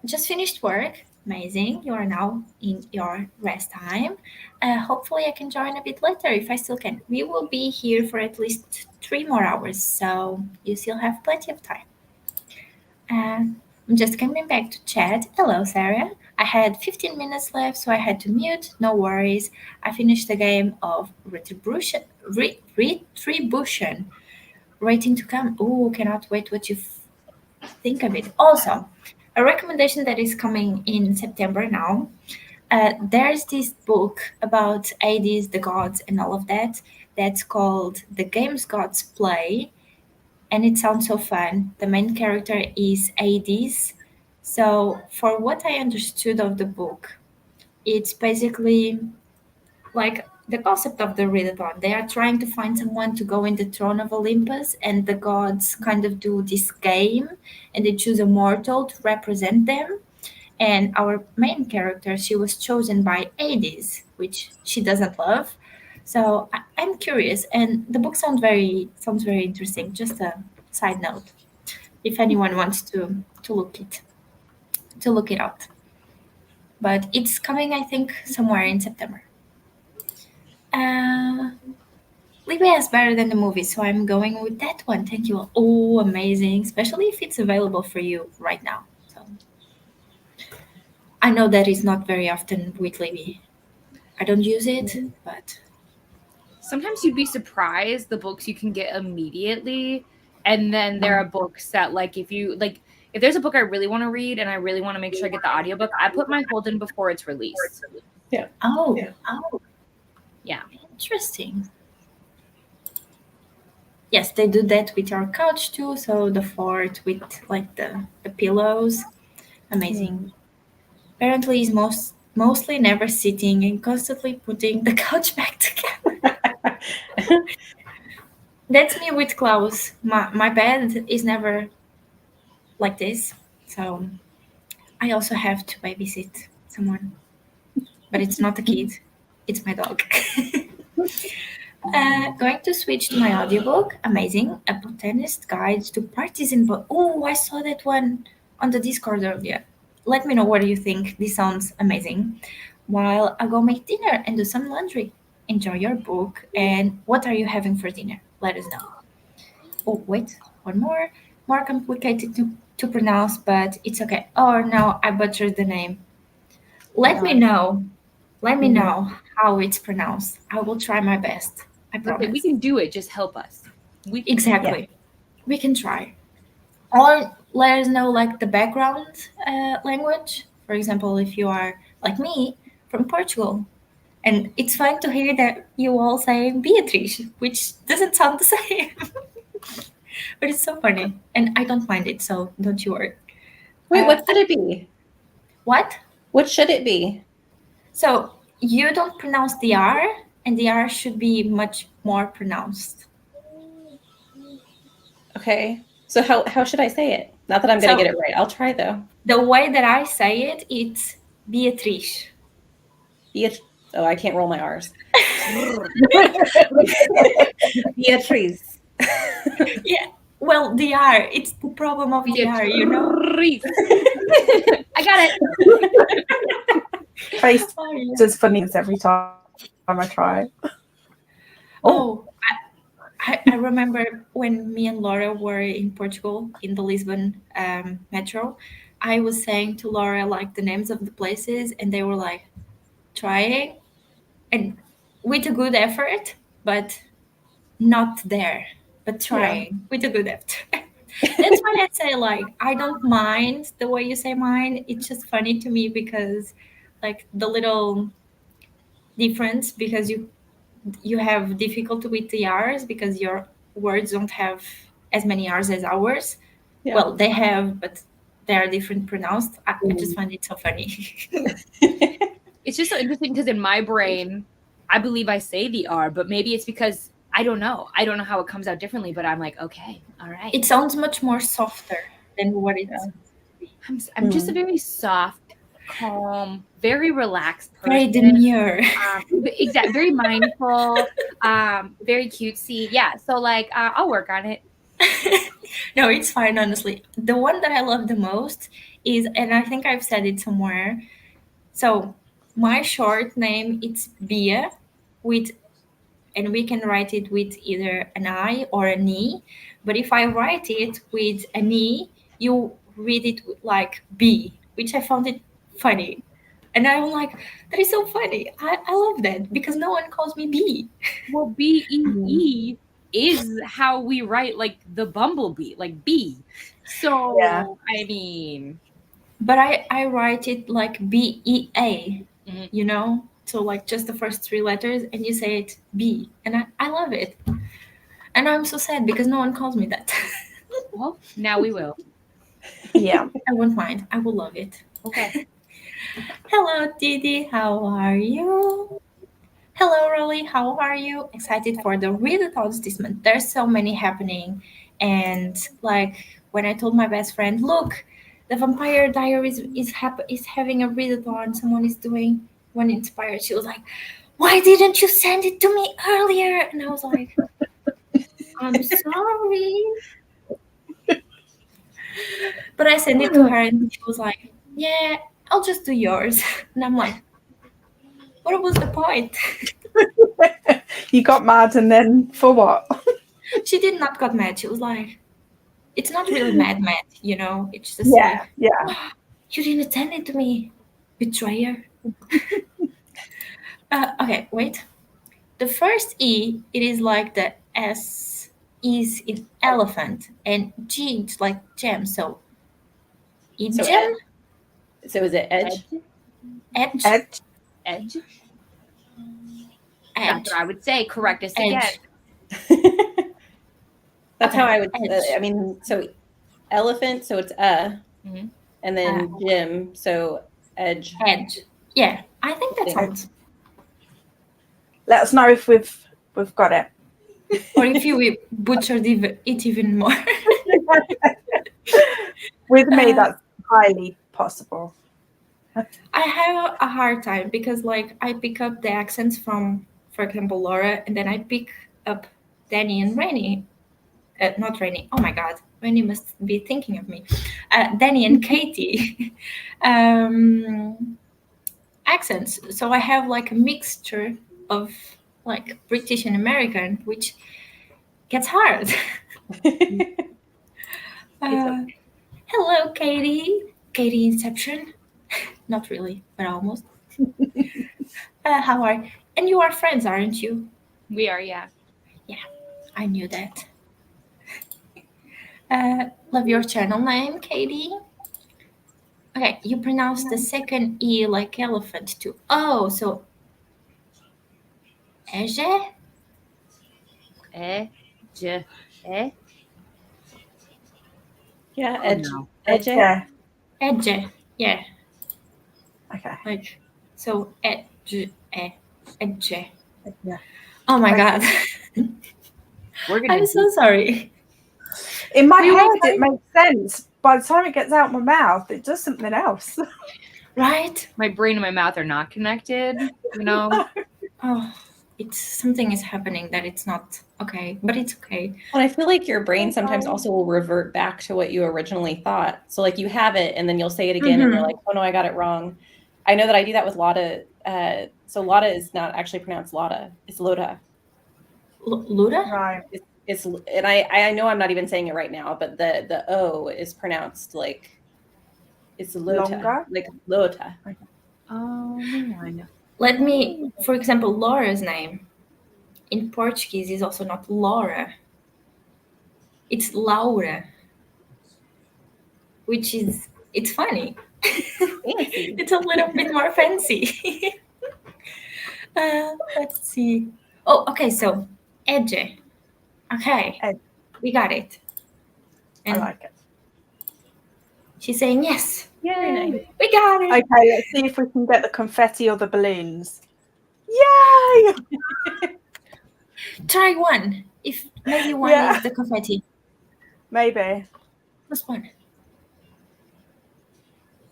Just finished work. Amazing. You are now in your rest time. Hopefully, I can join a bit later if I still can. We will be here for at least 3 more hours, so you still have plenty of time. I'm just coming back to chat. Hello, Sarah. I had 15 minutes left, so I had to mute. No worries. I finished the game of Retribution. Retribution. Rating to come. Oh, cannot wait what you think of it. Also, a recommendation that is coming in September now. There's this book about Hades, the gods, and all of that. That's called The Games Gods Play, and it sounds so fun. The main character is Hades. So, for what I understood of the book, it's basically like the concept of the readathon. They are trying to find someone to go in the throne of Olympus, and the gods kind of do this game, and they choose a mortal to represent them. And our main character, she was chosen by Hades, which she doesn't love. So I'm curious, and the book sounds very interesting. Just a side note, if anyone wants to look it out. But it's coming, I think, somewhere in September. Uh, yes, better than the movie. So I'm going with that one. Thank you. Oh, amazing. Especially if it's available for you right now. So I know that is not very often with Libby. I don't use it, but Sometimes you'd be surprised the books you can get immediately, and then there are books that, like, if there's a book I really want to read and I really want to make sure I get the audiobook, I put my hold in before it's released. oh, Yeah. interesting. Yes, they do that with our couch too. So the fort with like the pillows, amazing. Apparently, is mostly never sitting and constantly putting the couch back together. That's me with Klaus. My bed is never like this, so I also have to babysit someone, but it's not a kid; it's my dog. Going to switch to my audiobook. Amazing. A botanist guide to parties in. Oh, I saw that one on the Discord earlier. Let me know what you think. This sounds amazing. While I go make dinner and do some laundry. Enjoy your book. And what are you having for dinner? Let us know. Oh, wait. One more. More complicated to pronounce, but it's okay. Oh, no, I butchered the name. Let me know. Let me know how it's pronounced. I will try my best. I promise. We can do it. Just help us. Exactly. We can try. Or let us know like the background language. For example, if you are like me from Portugal. And it's fun to hear that you all say Beatriz, which doesn't sound the same. But it's so funny. And I don't mind it, so don't you worry. Wait, what should it be? What? What should it be? So you don't pronounce the R, and the R should be much more pronounced. Okay. So how should I say it? Not that I'm going to get it right. I'll try though. The way that I say it, it's Beatriz. Oh, I can't roll my R's. Beatriz. Yeah. Well, the R, it's the problem of the R, you know? I got it. Face is funny every time I try. Oh, I remember when me and Laura were in Portugal in the Lisbon metro. I was saying to Laura like the names of the places, and they were like trying, and with a good effort, but not there, but trying with a good effort. That's why I say like I don't mind the way you say mine. It's just funny to me because like the little difference because you have difficulty with the R's because your words don't have as many R's as ours. Yeah. Well, they have, but they are different pronounced. I just find it so funny. It's just so interesting because in my brain, I believe I say the R, but maybe it's because I don't know. I don't know how it comes out differently, but I'm like, okay, all right. It sounds much more softer than what it's. I'm just a very soft, calm, very relaxed person. Very demure. Exactly. Very mindful, very cutesy. Yeah. So like, I'll work on it. No, it's fine, honestly. The one that I love the most is, and I think I've said it somewhere. So my short name it's Bia, with, and we can write it with either an I or an E. But if I write it with an E, you read it like B, which I found it funny. And I'm like, that is so funny. I love that because no one calls me B. Well, BEE is how we write like the bumblebee, like B. So I mean, but I write it like BEA, you know? So like just the first three letters and you say it B. And I love it. And I'm so sad because no one calls me that. Well, now we will. Yeah. I won't mind. I will love it. Okay. Hello, Didi. How are you? Hello, Rolly. How are you? Excited for the readathons this month. There's so many happening. And like when I told my best friend, look, the Vampire Diaries is having a readathon. Someone is doing one inspired. She was like, why didn't you send it to me earlier? And I was like, I'm sorry. But I sent it to her and she was like, yeah, I'll just do yours. And I'm like, what was the point? You got mad and then for what? She did not got mad. She was like, it's not really mad, you know. It's just Yeah, like, yeah. you didn't send it to me, betrayer. Okay, wait. The first E, it is like the S is in elephant, and G it's like gem. So So gem, so is it edge? edge, Edge. Edge. That's edge, what I would say. Correct us again. edge. That's Okay, how I would. edge. I mean, so elephant, so it's Mhm. and then Jim, so edge. Edge. Yeah, I think that Thing. sounds. Let us know if we've got it. Or if you butchered it even more. With me, that's highly possible. I have a hard time because, like, I pick up the accents from, for example, Laura, and then I pick up Danny and Rainy. Not Rainy. Oh my God, Rainy must be thinking of me. Danny and Katie accents. So I have like a mixture of like British and American, which gets hard. Hello, Katie. Katie Inception. Not really, but almost. How are you? And you are friends, aren't you? We are, yeah. I knew that. Love your channel name, Katie. Okay, you pronounce the second E like elephant too. Oh, so Eje? Edge. Eh? Yeah, Oh, edge. no. Edge. Yeah. Eje. Yeah, Okay. like so edge. Edge. Yeah. Oh my Okay. God. We're gonna. I'm so sorry. In my Are you head, okay? it makes sense. By the time it gets out my mouth, it does something else. Right? My brain and my mouth are not connected. You know. Oh, it's something is happening that it's not okay, but it's okay. Well, I feel like your brain sometimes also will revert back to what you originally thought. So like you have it and then you'll say it again and you're like, oh no, I got it wrong. I know that I do that with Lotta. So Lotta is not actually pronounced Lotta. It's Loda. Luda? Right. It's and I know I'm not even saying it right now, but the O is pronounced like it's Lota. Longer? Like Lota. Oh man. Let me, for example, Laura's name in Portuguese is also not Laura. It's Laura, which is, it's funny. Fancy. It's a little bit more fancy. Let's see. Oh, okay, so Edge. Okay, Edge. we got it. I And like it. she's saying yes. Very nice. We got it. Okay, let's see if we can get the confetti or the balloons. Yay! Try one. If maybe one Yeah. is the confetti. Maybe. Just one.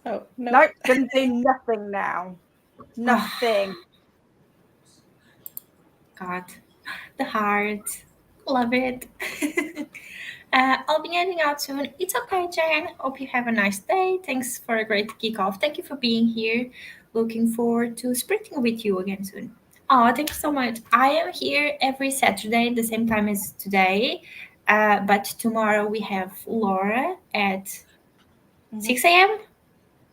Oh no. Nope, gonna do nothing now. Nothing. God, the heart. Love it. I'll be ending out soon. It's okay, Jen. Hope you have a nice day. Thanks for a great kickoff. Thank you for being here. Looking forward to sprinting with you again soon. Oh, thank you so much. I am here every Saturday at the same time as today. But tomorrow we have Laura at 6 a.m.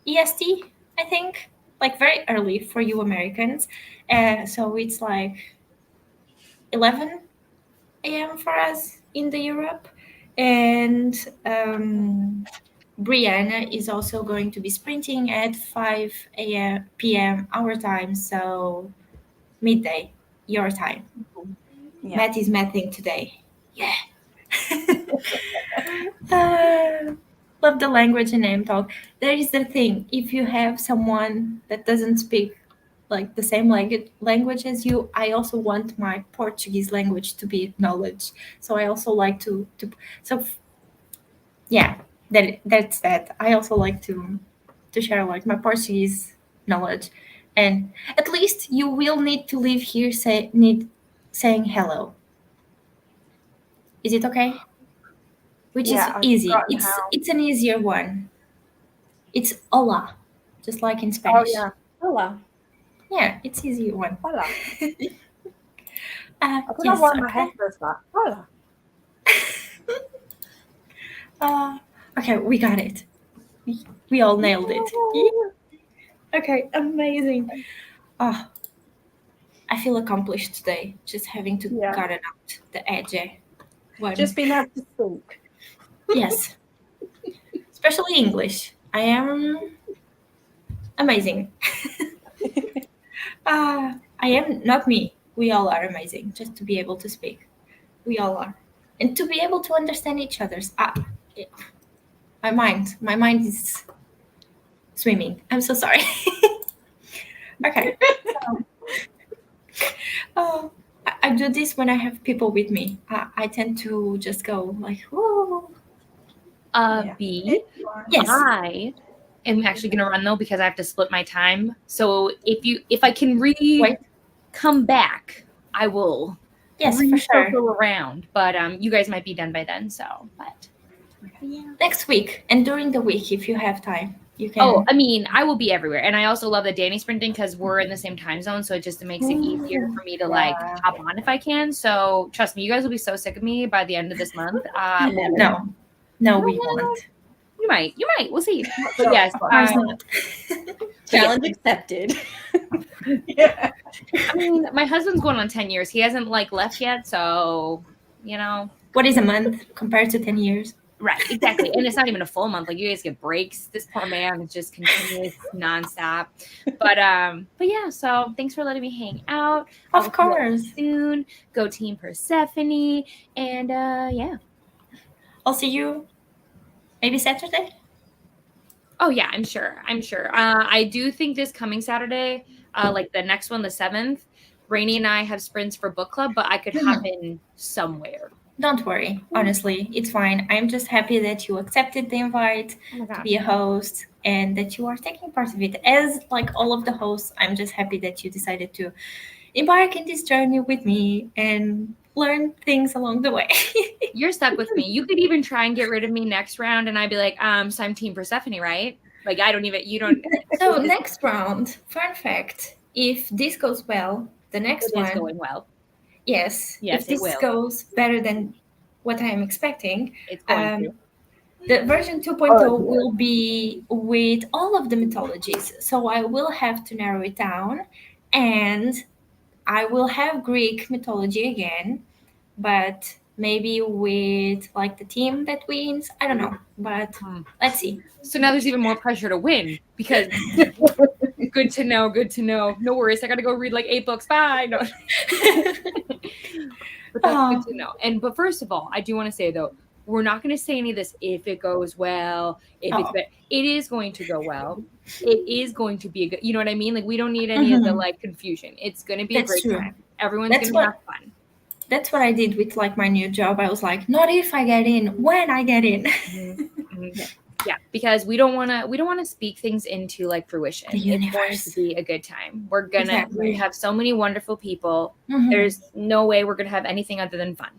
EST, I think. Like very early for you Americans. So it's like 11 a.m. for us in the Europe. And Brianna is also going to be sprinting at 5 p.m. our time, so midday your time. Yeah. Matt is mathing today. Yeah. Love the language and name talk. There is the thing, if you have someone that doesn't speak like the same language as you, I also want my Portuguese language to be acknowledged. So I also like to yeah, that's that. I also like to share like my Portuguese knowledge, and at least you will need to leave here saying hello. Is it okay? Which Yeah, is I've easy. forgotten how. It's an easier one. It's hola, just like in Oh Spanish. yeah. Hola. Yeah, it's easy one. Hola. I don't know Yes, why my okay. head does that. Hola. Okay, we got it. We all nailed it. Okay, amazing. Oh, I feel accomplished today, just having to Yeah. gotten out the edge. One. Just being able to speak. Yes, especially English. I am amazing. I am not me. We all are amazing. Just to be able to speak, we all are, and to be able to understand each other's. Yeah. My mind is swimming. I'm so sorry. Okay. Oh, I do this when I have people with me. I tend to just go like, whoa. Yeah. B, It's fine. Yes. I am actually gonna run though because I have to split my time. So if I can Wait. come back, I will Yes, for sure. circle around. But you guys might be done by then. So, but yeah. Next week and during the week, if you have time, you can. Oh, I mean, I will be everywhere, and I also love that Danny's sprinting because we're in the same time zone, so it just makes it easier for me to like hop on if I can. So trust me, you guys will be so sick of me by the end of this month. No, we won't. You might. We'll see. But Sure, yes, Of course not. Challenge accepted. Yeah. I mean, my husband's going on 10 years. He hasn't like left yet, so you know. What is a month compared to 10 years? Right, exactly. And it's not even a full month. Like you guys get breaks. This poor man is just continuous nonstop. But yeah, so thanks for letting me hang out. Of course. Soon. Go Team Persephone. And yeah. I'll see you maybe Saturday. Oh yeah, I'm sure. I do think this coming Saturday, like the next one, the 7th, Rainey and I have sprints for book club, but I could hop in somewhere. Don't worry. Honestly, it's fine. I'm just happy that you accepted the invite to be a host and that you are taking part of it. As like all of the hosts, I'm just happy that you decided to embark in this journey with me and learn things along the way. You're stuck with me. You could even try and get rid of me next round, and I'd be like, so I'm Team Persephone, right? Like you don't. So next round, fun fact: if this goes well, the next one is going well. Yes, Yes, if this it will. goes better than what I am expecting, It's going to. the version 2.0 will be with all of the mythologies. So I will have to narrow it down, and I will have Greek mythology again, but maybe with like the team that wins. I don't know, but let's see. So now there's even more pressure to win because good to know. No worries. I got to go read like 8 books. Bye. No. But that's good to know. But first of all, I do want to say though, we're not going to say any of this if it goes well, if it's bad. It is going to go well. It is going to be a good, you know what I mean? Like we don't need any of the like confusion. It's going to be a great time. Everyone's going to have fun. That's what I did with like my new job. I was like, not if I get in, when I get in. Yeah, because we don't want to speak things into like fruition. It's going to be a good time. We have so many wonderful people. There's no way we're gonna have anything other than fun.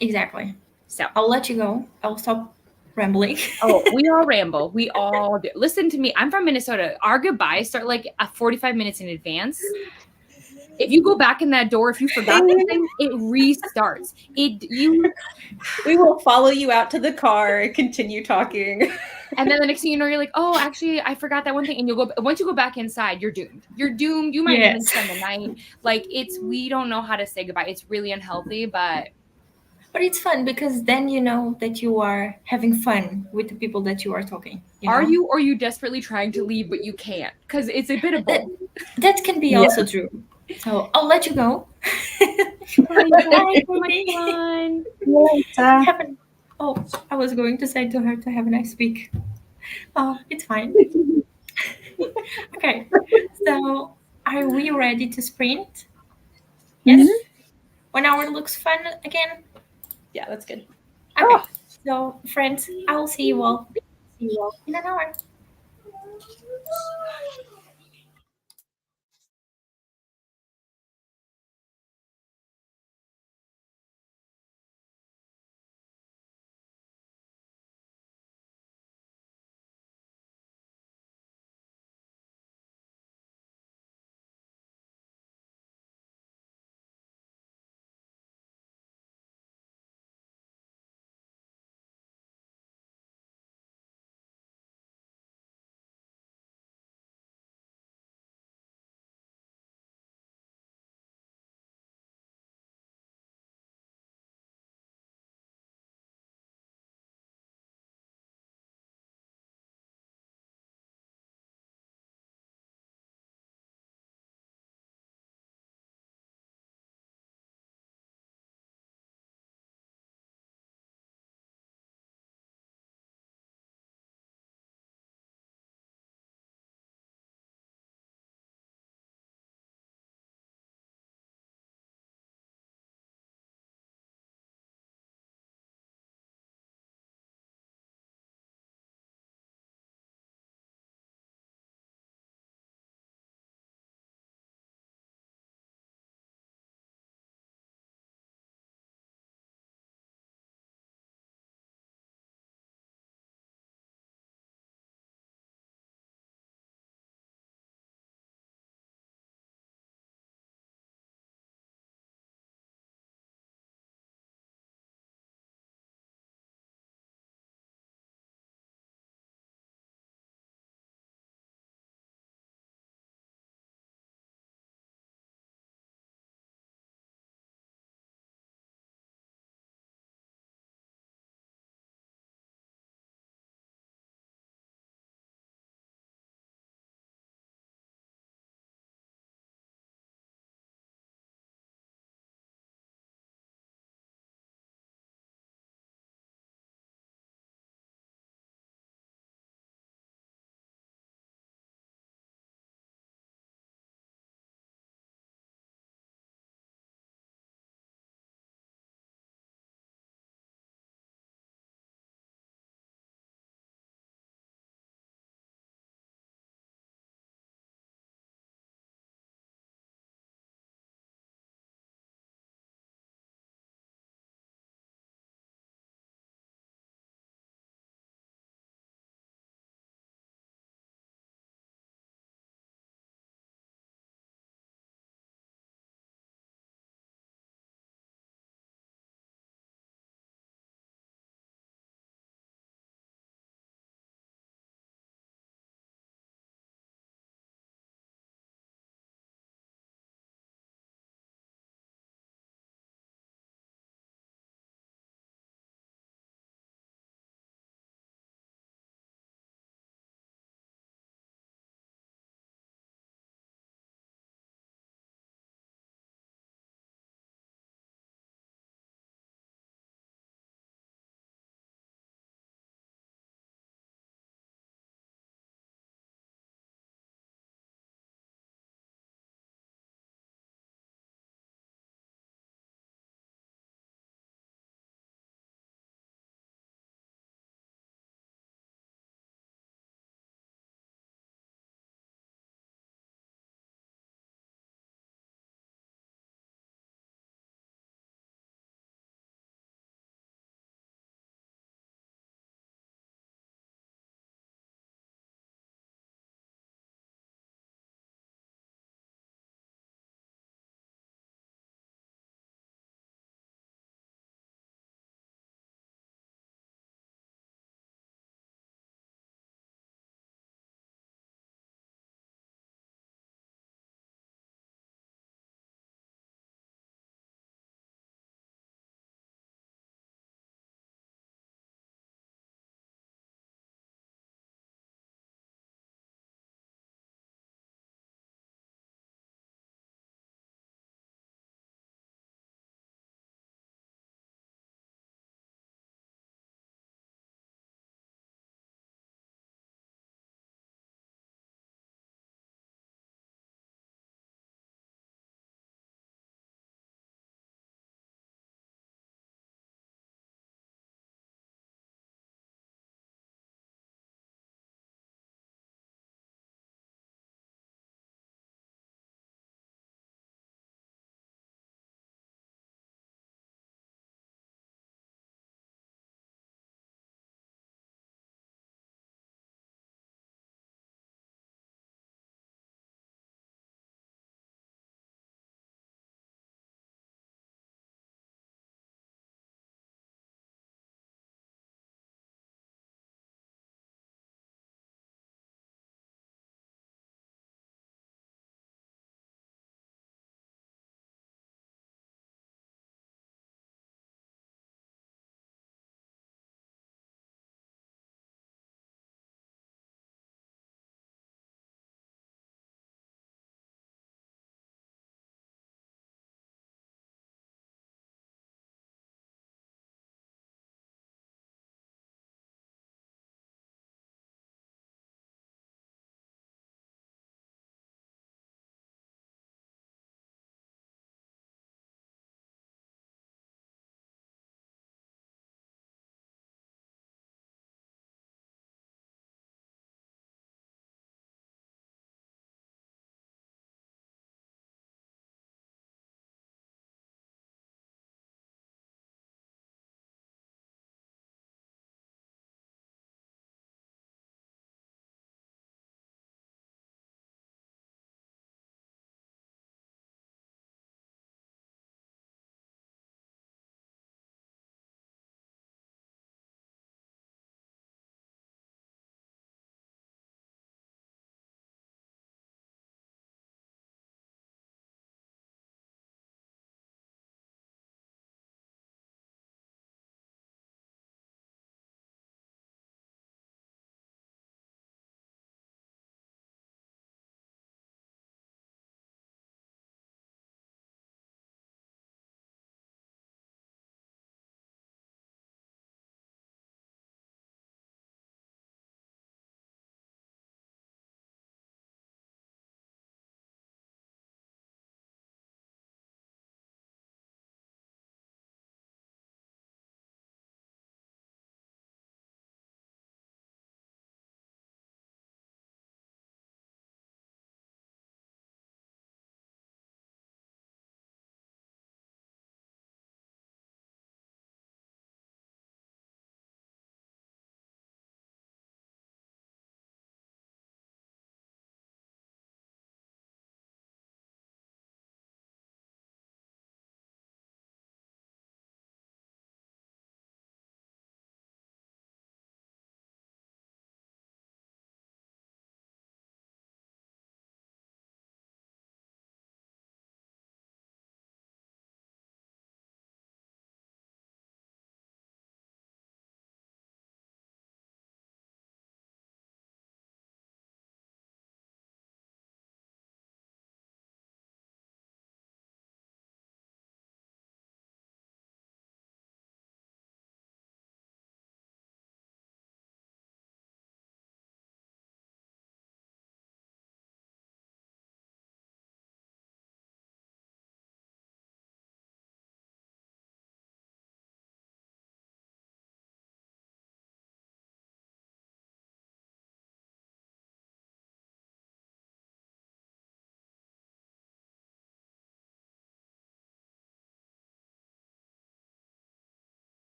Exactly. So I'll let you go. I'll stop rambling. Oh, we all ramble. We all do. Listen to me. I'm from Minnesota. Our goodbyes start like 45 minutes in advance. If you go back in that door, if you forgot something, it restarts. We will follow you out to the car and continue talking. And then the next thing you know, you're like, oh, actually, I forgot that one thing. And once you go back inside, you're doomed. You're doomed. You might even spend the night. Like we don't know how to say goodbye. It's really unhealthy, but it's fun because then you know that you are having fun with the people that you are talking. Are you, or are you desperately trying to leave, but you can't? Because it's a bit of both. That can be also true. So I'll let you go. Bye. So much fun. I was going to say to her to have a nice week. Oh, it's fine. Okay. So are we ready to sprint? Yes? 1 hour looks fun again? Yeah, that's good. Okay. So friends, I will see you all in an hour.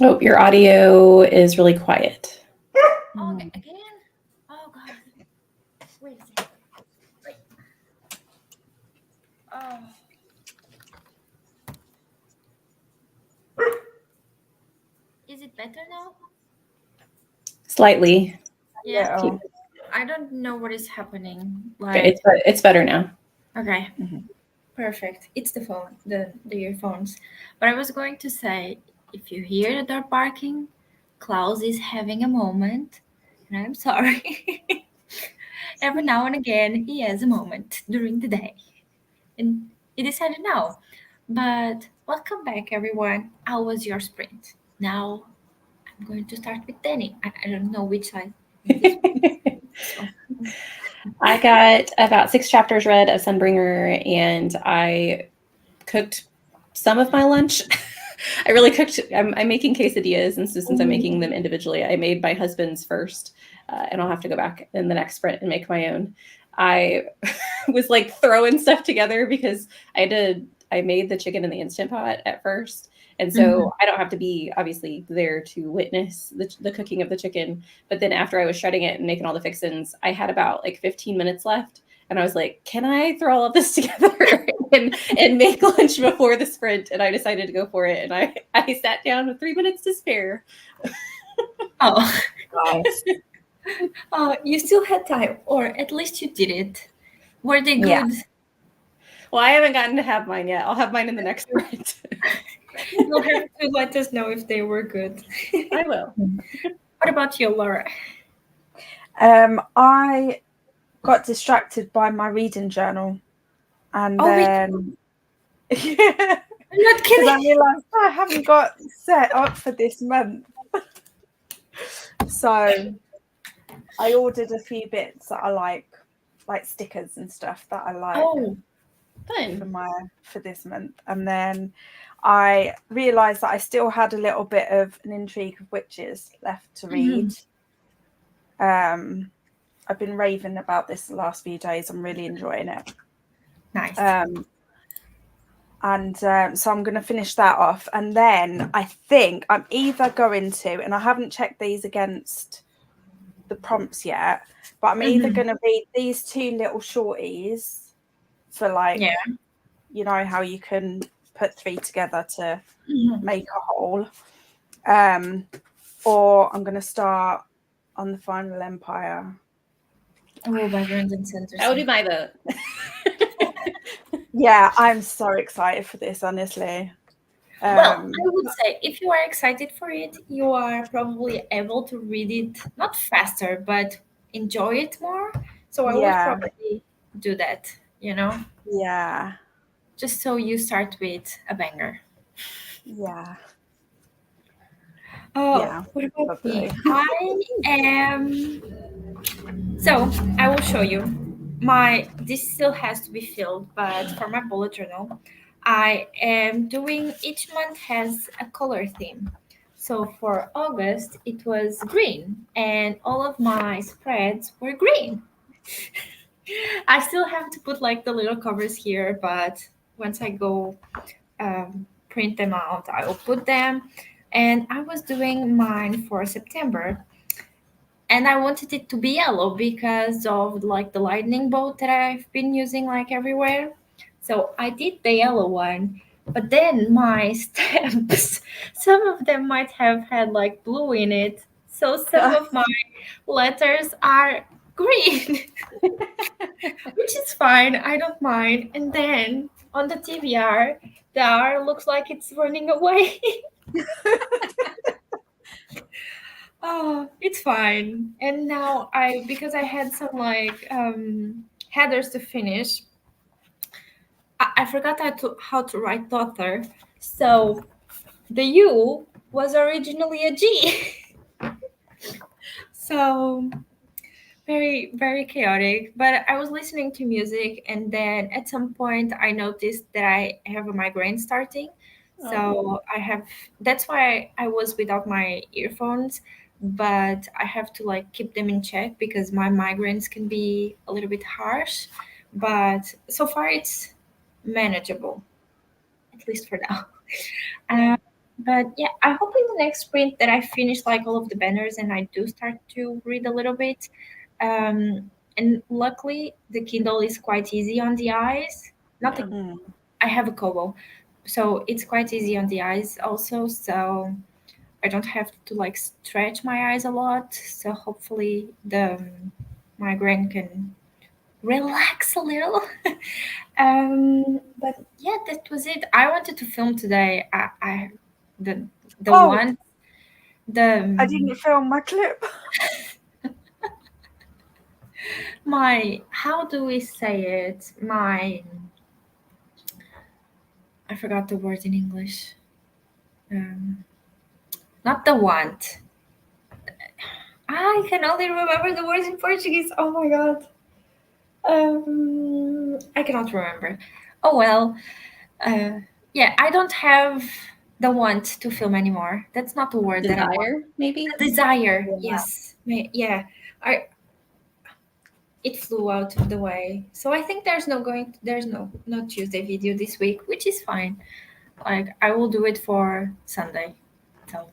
Oh, your audio is really quiet. Oh, again? Oh God. Wait a second. Wait. Oh. Is it better now? Slightly. Yeah. Little. I don't know what is happening. Okay, Like, it's better now. okay. Mhm. Perfect. It's the phone, the earphones. But I was going to say, if you hear the dog barking, Klaus is having a moment, and I'm sorry. Every now and again, he has a moment during the day, and he decided now. But welcome back, everyone. How was your sprint? Now I'm going to start with Danny. I don't know which side. So, I got about 6 chapters read of Sunbringer, and I cooked some of my lunch. I really cooked. I'm making quesadillas, and so since I'm making them individually, I made my husband's first, and I'll have to go back in the next sprint and make my own. I was like throwing stuff together because I made the chicken in the Instant Pot at first, and so I don't have to be obviously there to witness the cooking of the chicken. But then after I was shredding it and making all the fixins, I had about like 15 minutes left. And I was like, can I throw all of this together and make lunch before the sprint? And I decided to go for it. And I sat down with 3 minutes to spare. oh, Nice. you still had time, or at least you did it. Were they Yeah. good? Well, I haven't gotten to have mine yet. I'll have mine in the next sprint. You'll have to let us know if they were good. I will. What about you, Laura? I got distracted by my reading journal, and Oh, then yeah, I'm not because I kidding. realised I haven't got set up for this month. So I ordered a few bits that I like stickers and stuff that I like Oh, for this month, and then I realised that I still had a little bit of an intrigue of witches left to read. I've been raving about this the last few days. I'm really enjoying it. nice. So I'm going to finish that off, and then I think I'm either going to, and I haven't checked these against the prompts yet, but I'm either going to read these 2 little shorties for like, you know how you can put 3 together to make a whole, or I'm going to start on the Final Empire. Oh, by Brandon Sanderson. That would be my vote. Yeah, I'm so excited for this, honestly. Well, I would say if you are excited for it, you are probably able to read it not faster, but enjoy it more. So I would probably do that, Yeah. just so you start with a banger. Yeah. Oh, Yeah. what about me? Lovely. I am. So I will show you. This still has to be filled, but for my bullet journal, I am doing each month has a color theme. So for August, it was green, and all of my spreads were green. I still have to put like the little covers here, but once I go print them out, I will put them. And I was doing mine for September, and I wanted it to be yellow because of like the lightning bolt that I've been using like everywhere. So I did the yellow one, but then my stamps, some of them might have had like blue in it. So some of my letters are green, which is fine. I don't mind. And then on the TBR, the R looks like it's running away. Oh, it's fine. And now because I had some like headers to finish, I forgot how to write daughter. So the U was originally a G. So very, very chaotic. But I was listening to music, and then at some point I noticed that I have a migraine starting. So that's why I was without my earphones, but I have to like keep them in check because my migraines can be a little bit harsh. But so far it's manageable, at least for now. But yeah, I hope in the next sprint that I finish like all of the banners and I do start to read a little bit. And luckily, the Kindle is quite easy on the eyes. Not the Mm. I have a Kobo, so it's quite easy on the eyes also. So I don't have to like stretch my eyes a lot. So hopefully the migraine can relax a little. But yeah, that was it. I wanted to film today. I the the Oh, one the I didn't film my clip. my how do we say it? My I forgot the word in English. Um, Not the want. I can only remember the words in Portuguese. Oh my god. I cannot remember. Oh well. Yeah, I don't have the want to film anymore. That's not the word that I want. Desire, maybe? The desire. Yeah. Yes. Yeah. I it flew out of the way. So I think there's no Tuesday video this week, which is fine. Like I will do it for Sunday. So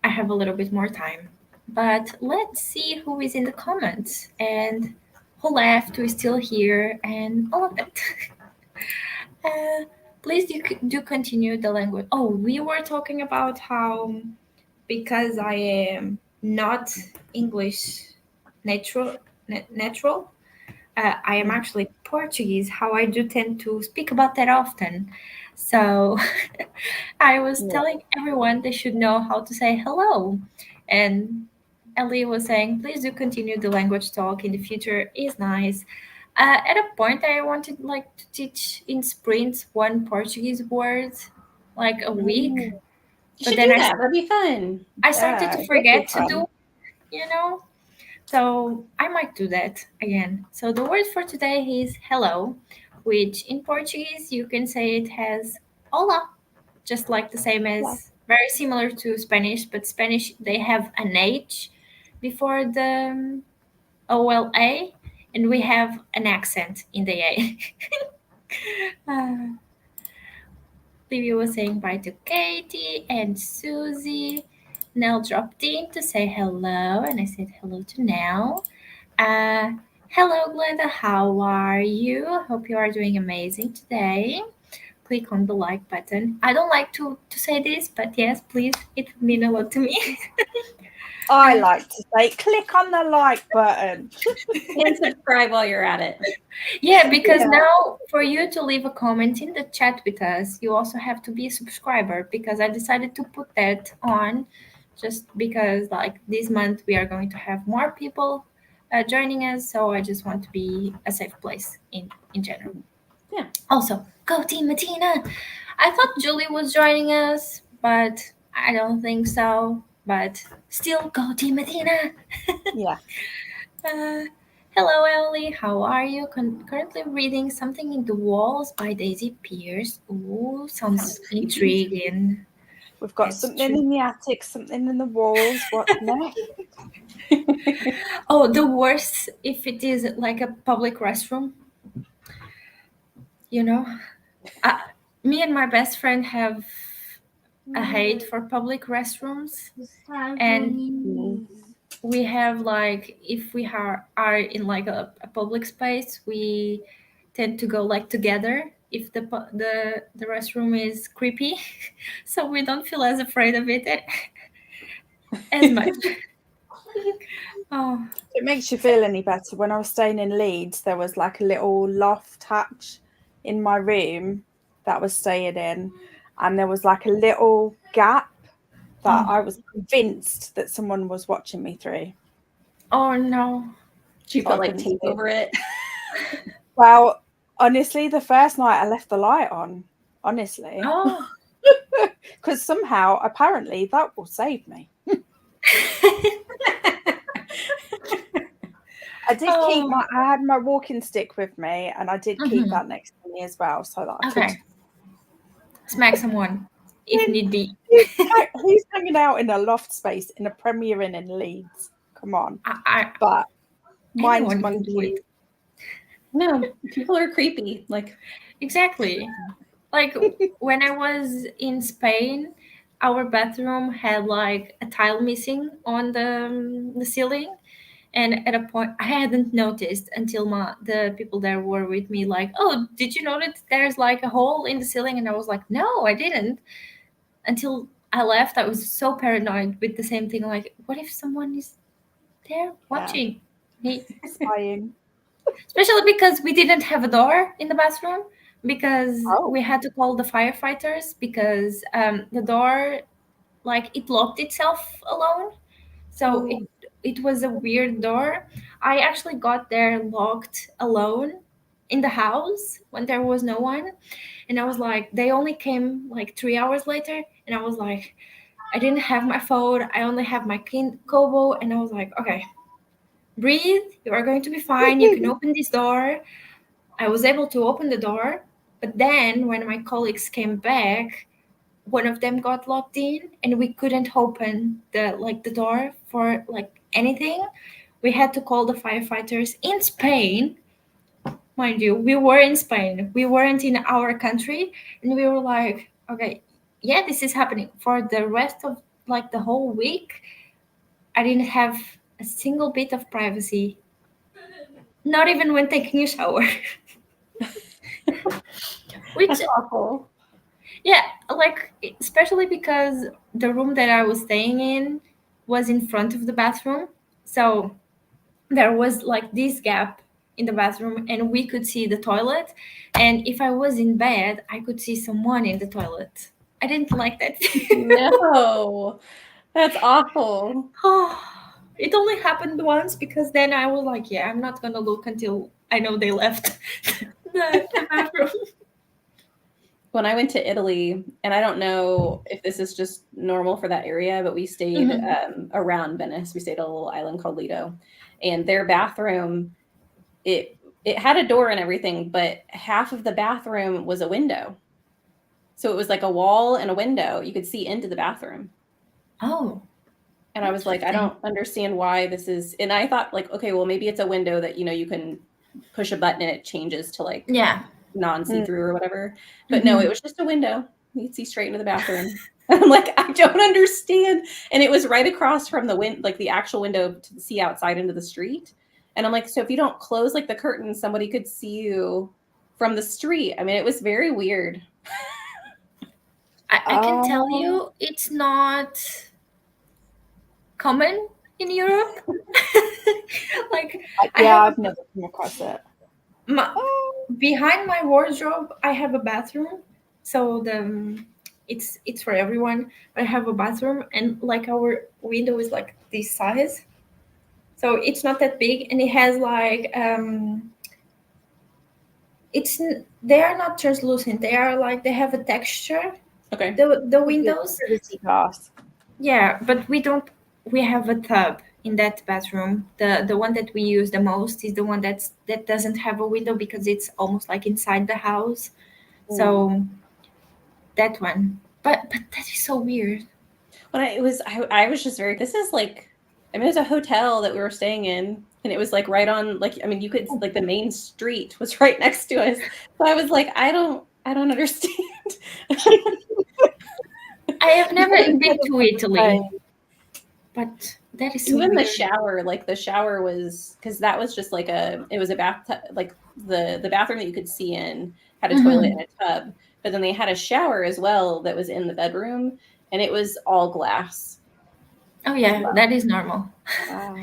I have a little bit more time. But let's see who is in the comments and who left, who is still here, and all of that. uh, please do continue the language. Oh, we were talking about how because I am not English natural, I am actually Portuguese, how I do tend to speak about that often. So I was Yeah. telling everyone they should know how to say hello. And Ellie was saying, please do continue the language talk in the future is nice. At a point, I wanted like to teach in sprints one Portuguese word, like a week. You But should then do that. That'd be fun. I started Yeah, to it would be forget to fun. do, you know. So I might do that again. So the word for today is hello, which in Portuguese you can say it has hola, just like the same Yeah. as very similar to Spanish, but Spanish they have an H before the OLA, and we have an accent in the A. uh, Livia was saying bye to Katie and Susie. Nell dropped in to say hello, and I said hello to Nell. Uh, Hello, Glenda. How are you? Hope you are doing amazing today. Click on the like button. I don't like to say this, but yes, please. It would mean a lot to me. I like to say, click on the like button. And subscribe while you're at it. Yeah, because Yeah. now for you to leave a comment in the chat with us, you also have to be a subscriber because I decided to put that on just because like this month we are going to have more people joining us, so I just want to be a safe place in general. Yeah. Also, go Team Matina! I thought Julie was joining us, but I don't think so. But still, go Team Matina! Yeah. Uh, Hello, Ellie. How are you? Currently reading Something in the Walls by Daisy Pierce. Ooh, sounds intriguing. We've got That's something true. in the attic, something in the walls. What's next? Oh, the worst if it is like a public restroom. You know, me and my best friend have a hate for public restrooms, and we have like if we are in like a public space, we tend to go like together if the restroom is creepy, so we don't feel as afraid of it as much. Oh, It makes you feel any better. When I was staying in Leeds, there was like a little loft hatch in my room that I was staying in, and there was like a little gap that I was convinced that someone was watching me through. oh no. She So I put like couldn't tape sleep. over it. Well, honestly, the first night I left the light on. Honestly, Oh. because somehow, apparently, that will save me. I did keep Oh. I had my walking stick with me, and I did keep Mhm. that next to me as well, so that I could. Okay, smack someone if need be. Who's hanging out in a loft space in a Premier Inn in Leeds? Come on, I but mine's anyone can do monkey. it. No, people are creepy. Like, Exactly. Like when I was in Spain, our bathroom had like a tile missing on the ceiling. And at a point, I hadn't noticed until the people that were with me, like, oh, did you notice there's like a hole in the ceiling? And I was like, no, I didn't. Until I left, I was so paranoid with the same thing. Like, what if someone is there watching me? Spying. Especially because we didn't have a door in the bathroom, because Oh. we had to call the firefighters because the door, like, it locked itself alone. So Oh. it was a weird door. I actually got there locked alone in the house when there was no one. And I was like, they only came like 3 hours later. And I was like, I didn't have my phone. I only have my Kobo. And I was like, okay, breathe. You are going to be fine. You can open this door. I was able to open the door. But then when my colleagues came back, one of them got locked in and we couldn't open the door for like anything. We had to call the firefighters in Spain. Mind you, we were in Spain, we weren't in our country. And we were like, okay, yeah, this is happening. For the rest of like the whole week, I didn't have a single bit of privacy, not even when taking a shower. Which, That's awful. yeah, like, especially because the room that I was staying in was in front of the bathroom. So there was like this gap in the bathroom and we could see the toilet. And if I was in bed, I could see someone in the toilet. I didn't like that. No, that's awful. Oh, it only happened once because then I was like, yeah, I'm not going to look until I know they left the bathroom. When I went to Italy, and I don't know if this is just normal for that area, but we stayed around Venice. We stayed at a little island called Lido, and their bathroom, it had a door and everything, but half of the bathroom was a window. So it was like a wall and a window. You could see into the bathroom. Oh. And I was like, I don't understand why this is. And I thought like, okay, well, maybe it's a window that, you can push a button and it changes to like non-see-through or whatever. But no, it was just a window. You could see straight into the bathroom. And I'm like, I don't understand. And it was right across from the like the actual window to see outside into the street. And I'm like, so if you don't close like the curtain, somebody could see you from the street. I mean, it was very weird. I can tell you it's not common in Europe. Like, I've never come across it. Behind my wardrobe, I have a bathroom. So it's for everyone. I have a bathroom, and like our window is like this size. So it's not that big, and it has like they are not translucent. They are like they have a texture. Okay. The windows. Privacy glass. Yeah, but we have a tub in that bathroom. The one that we use the most is the one that doesn't have a window because it's almost like inside the house. So that one. But that is so weird. When I was just very, this is like, I mean, it was a hotel that we were staying in, and it was like right on, like, I mean, you could, like, the main street was right next to us. So I was like, I don't understand. I have never been to Italy, but that is so even weird. the shower, like the shower was, because that was just like it was a bathtub, like the bathroom that you could see in had a toilet and a tub, but then they had a shower as well that was in the bedroom, and it was all glass. Oh yeah, that is normal. Wow.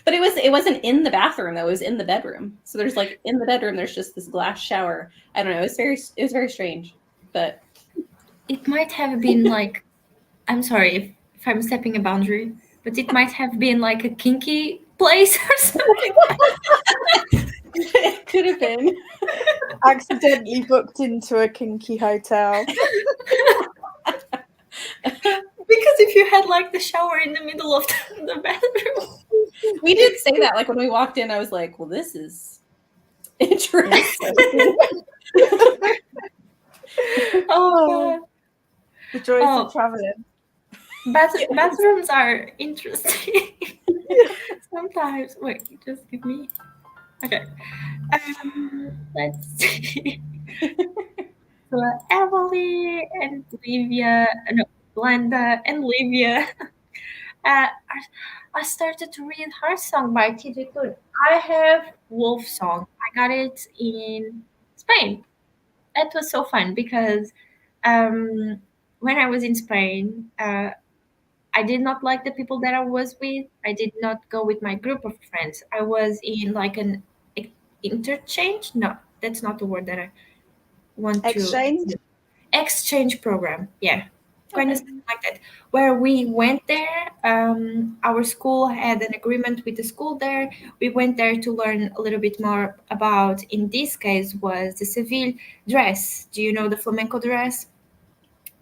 But it wasn't in the bathroom though, it was in the bedroom. So there's like in the bedroom there's just this glass shower. I don't know, it was very strange. But it might have been like, I'm sorry if I'm stepping a boundary, but it might have been like a kinky place or something. It could have been. Accidentally booked into a kinky hotel. Because if you had like the shower in the middle of the bathroom. We did say that, like when we walked in, I was like, well, this is interesting. Oh, the joys of traveling. Bathrooms are interesting. Sometimes. Wait, just give me. Okay. Let's see. So Emily and Olivia. No, Glenda, and Livia. I started to read Heart Song by TJ Klune. I have Wolf Song. I got it in Spain. That was so fun because um, when I was in Spain, I did not like the people that I was with. I did not go with my group of friends. I was in like an interchange. No, that's not the word that I want to Exchange. exchange program. Yeah, kind of Okay. something like that. Where we went there, our school had an agreement with the school there. We went there to learn a little bit more about. In this case, was the Seville dress. Do you know the flamenco dress?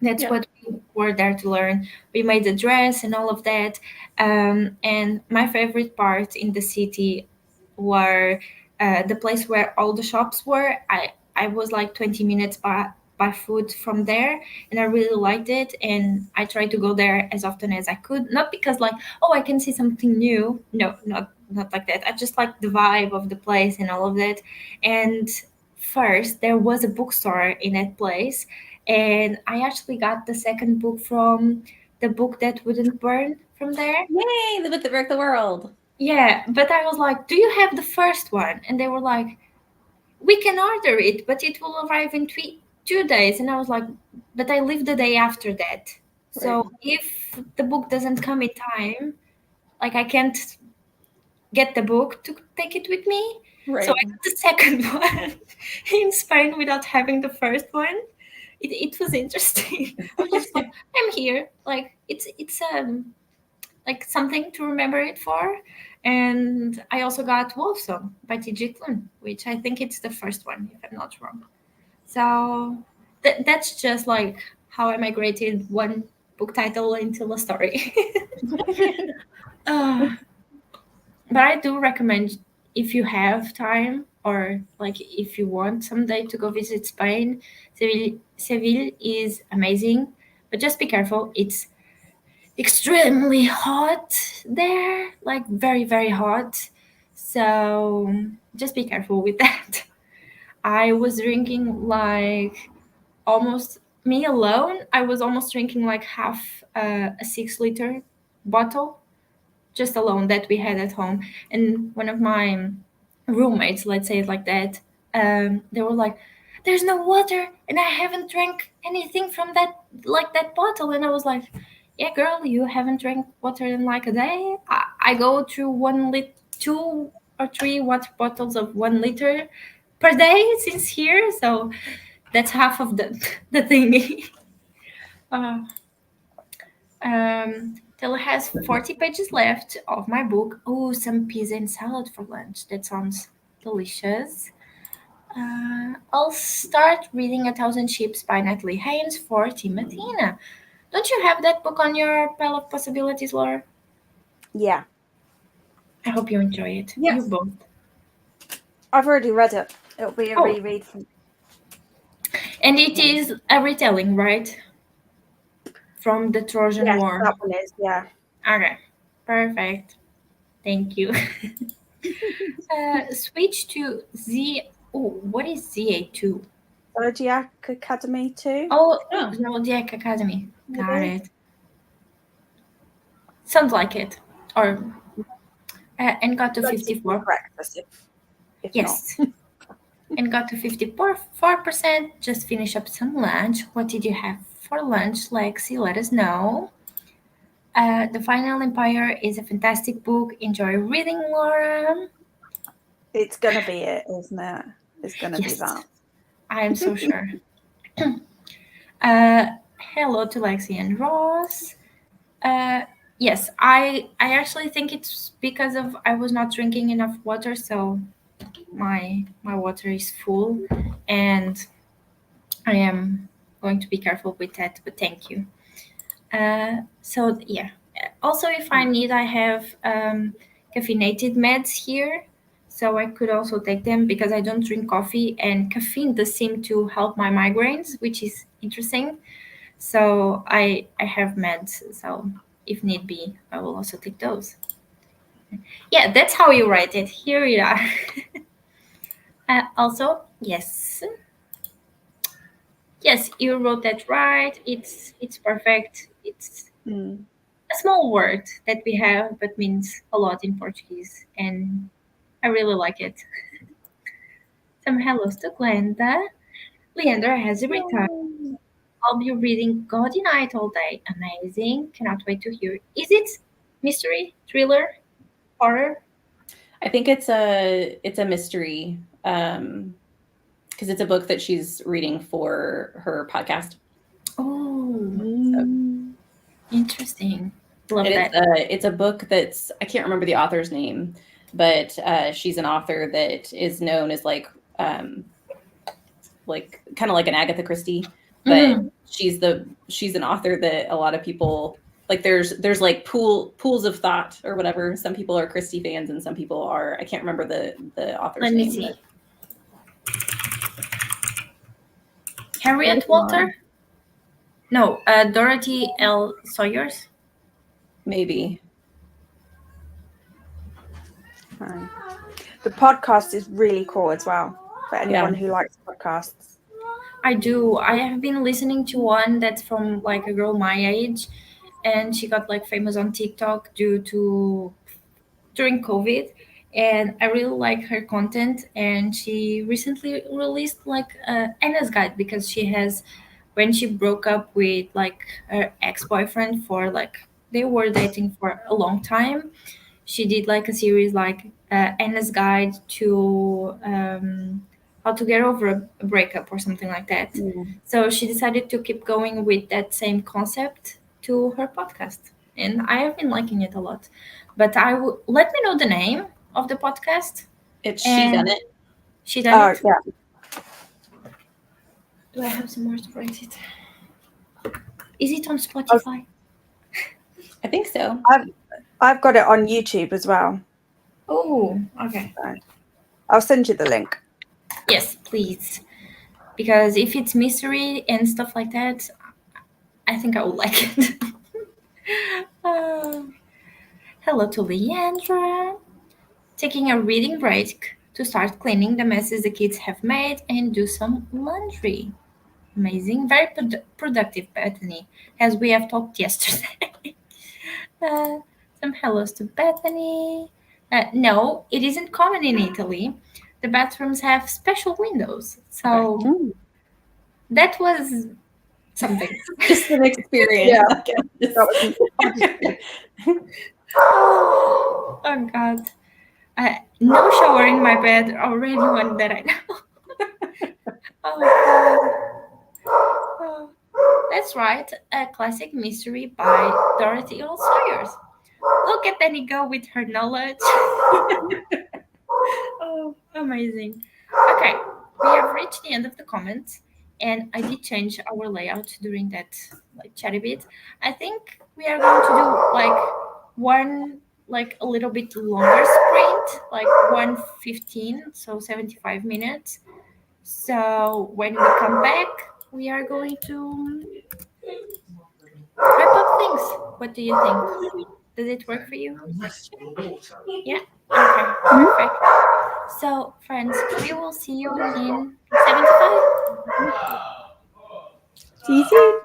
That's Yep. what we were there to learn. We made the dress and all of that. And my favorite part in the city were the place where all the shops were. I was like 20 minutes by foot from there, and I really liked it. And I tried to go there as often as I could. Not because like, oh, I can see something new. No, not like that. I just like the vibe of the place and all of that. And first, there was a bookstore in that place, and I actually got the second book from the book that wouldn't burn from there. Yay! The book that broke the world. Yeah, but I was like, "Do you have the first one?" And they were like, "We can order it, but it will arrive in 2 days." And I was like, "But I leave the day after that. Right. So if the book doesn't come in time, like I can't get the book to take it with me." So Right. I got the second one in Spain without having the first one. It was interesting. I was just like, I'm here. Like it's like something to remember it for. And I also got Wolf Song by TJ Klune, which I think it's the first one, if I'm not wrong. So that's just like how I migrated one book title into a story. uh, but I do recommend, if you have time or like if you want someday to go visit Spain, Seville is amazing. But just be careful. It's extremely hot there, like very, very hot. So just be careful with that. I was drinking like almost, me alone, I was almost drinking like half a 6 liter bottle just alone that we had at home. And one of my roommates, let's say it like that, they were like, "There's no water, and I haven't drank anything from that, like that bottle." And I was like, "Yeah, girl, you haven't drank water in like a day. I go through 1 lit, 2 or 3 water bottles of 1 liter per day since here, so that's half of the the thingy." Uh, Till it has 40 pages left of my book. Oh, some pizza and salad for lunch. That sounds delicious. I'll start reading A Thousand Ships by Natalie Haynes for Timothina. Don't you have that book on your pile of possibilities, Laura? Yeah. I hope you enjoy it. You Yes. both. I've already read it. It'll be a Oh. reread from And it is a retelling, right? From the Trojan yes, War. that one is, yeah. Okay, perfect. Thank you. Switch to Z. Oh, what is ZA2? Zodiac Academy 2. Oh, Oh. Zodiac Academy. Got Maybe. it. Sounds like it. Or and got to Like to 54. breakfast if Yes. And got to 54%. Just finish up some lunch. What did you have for lunch, Lexi? Let us know. The Final Empire is a fantastic book. Enjoy reading, Laura. not. It's gonna be it, isn't it? It's gonna be Yes, that. I am so sure. Hello to Lexi and Ross. Yes, I actually think it's because of I was not drinking enough water, so my water is full, and I am going to be careful with that. But thank you. So yeah. Also, if I need, I have caffeinated meds here, so I could also take them because I don't drink coffee, and caffeine does seem to help my migraines, which is interesting. So I have meds. So if need be, I will also take those. Yeah, that's how you write it. Here you are. Also, yes, you wrote that right. It's perfect. It's Mm. a small word that we have but means a lot in Portuguese, and I really like it. Some hellos to Glenda. Leander has returned. I'll be reading Gaudy Night all day. Amazing. Cannot wait to hear. Is it mystery, thriller, horror? I think it's a mystery because it's a book that she's reading for her podcast. Oh, So, interesting. Love and that. it's a book that's I can't remember the author's name, but she's an author that is known as like kind of like an Agatha Christie, but Mhm. she's an author that a lot of people like. There's like pools of thought or whatever. Some people are Christie fans, and some people are I can't remember the author's Let me name. see. But Harriet Walter? No, Dorothy L. Sawyers. maybe. Fine. The podcast is really cool as well for anyone Yeah. who likes podcasts. I do. I have been listening to one that's from like a girl my age, and she got like famous on TikTok due to during COVID, and I really like her content. And she recently released like Anna's guide because she has when she broke up with like her ex-boyfriend for like they were dating for a long time. She did like a series like Anna's guide to how to get over a breakup or something like that. Mm. So she decided to keep going with that same concept to her podcast, and I have been liking it a lot. But I will let me know the name of the podcast. It's She Done And It. she done Oh it. yeah, Do I have some more to write it? Is it on I've, Spotify? I think so. I've got it on YouTube as well. Oh, okay. I'll send you the link. Yes, please. Because if it's mystery and stuff like that, I think I would like it. Uh, hello to Leandra. Taking a reading break to start cleaning the messes the kids have made and do some laundry. Amazing. Very productive, Bethany, as we have talked yesterday. uh, some hellos to Bethany. No, it isn't common in Italy. The bathrooms have special windows. So Okay. that was something. Just an experience. Yeah, I guess. that was Oh, God. No shower in my bed or anyone that I know. Oh, God. Oh, that's right. A classic mystery by Dorothy L. Sayers. Look at Danny go with her knowledge. Oh, amazing. Okay, we have reached the end of the comments, and I did change our layout during that like chatty bit. I think we are going to do like one like a little bit longer sprint, like 115, so 75 minutes. So when we come back, we are going to wrap up things. What do you think? Does it work for you? Yeah. Okay. Perfect. So, friends, we will see you in 75. See you soon.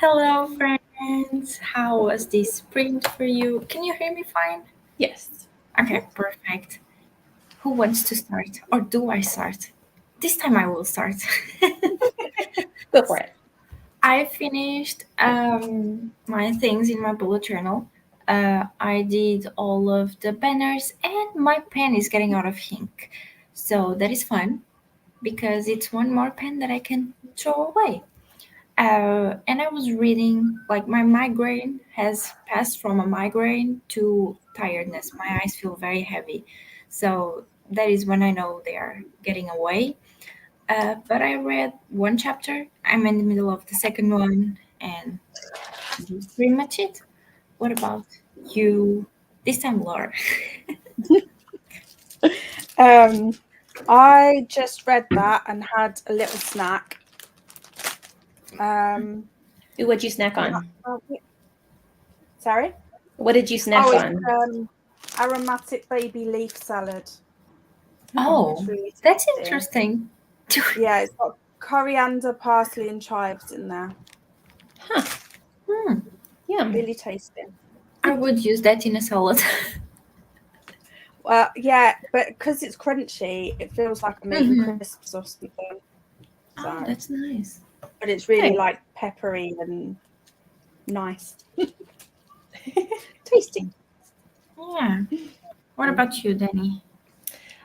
Hello, friends. How was this sprint for you? Can you hear me fine? Yes. Okay, perfect. Who wants to start? Or do I start? This time I will start. Go for it. I finished my things in my bullet journal. I did all of the banners, and my pen is getting out of ink. So that is fun because it's one more pen that I can throw away. And I was reading, like, my migraine has passed from a migraine to tiredness. My eyes feel very heavy. So that is when I know they are getting away. But I read one chapter, I'm in the middle of the second one, and that's pretty much it. What about you? This time, Laura. I just read that and had a little snack. Ooh, what'd you snack on? Sorry? What did you snack Oh, on? it's aromatic baby leaf salad. Oh, It's really that's tasty. interesting. Yeah, it's got coriander, parsley, and chives in there. Huh. Hmm, Yum. Really tasty. I would use that in a salad. Well, yeah, but because it's crunchy, it feels like I'm eating crisps or something. So, Oh, that's nice. but it's really Nice. like peppery and nice. Tasty. Yeah. What about you, Danny?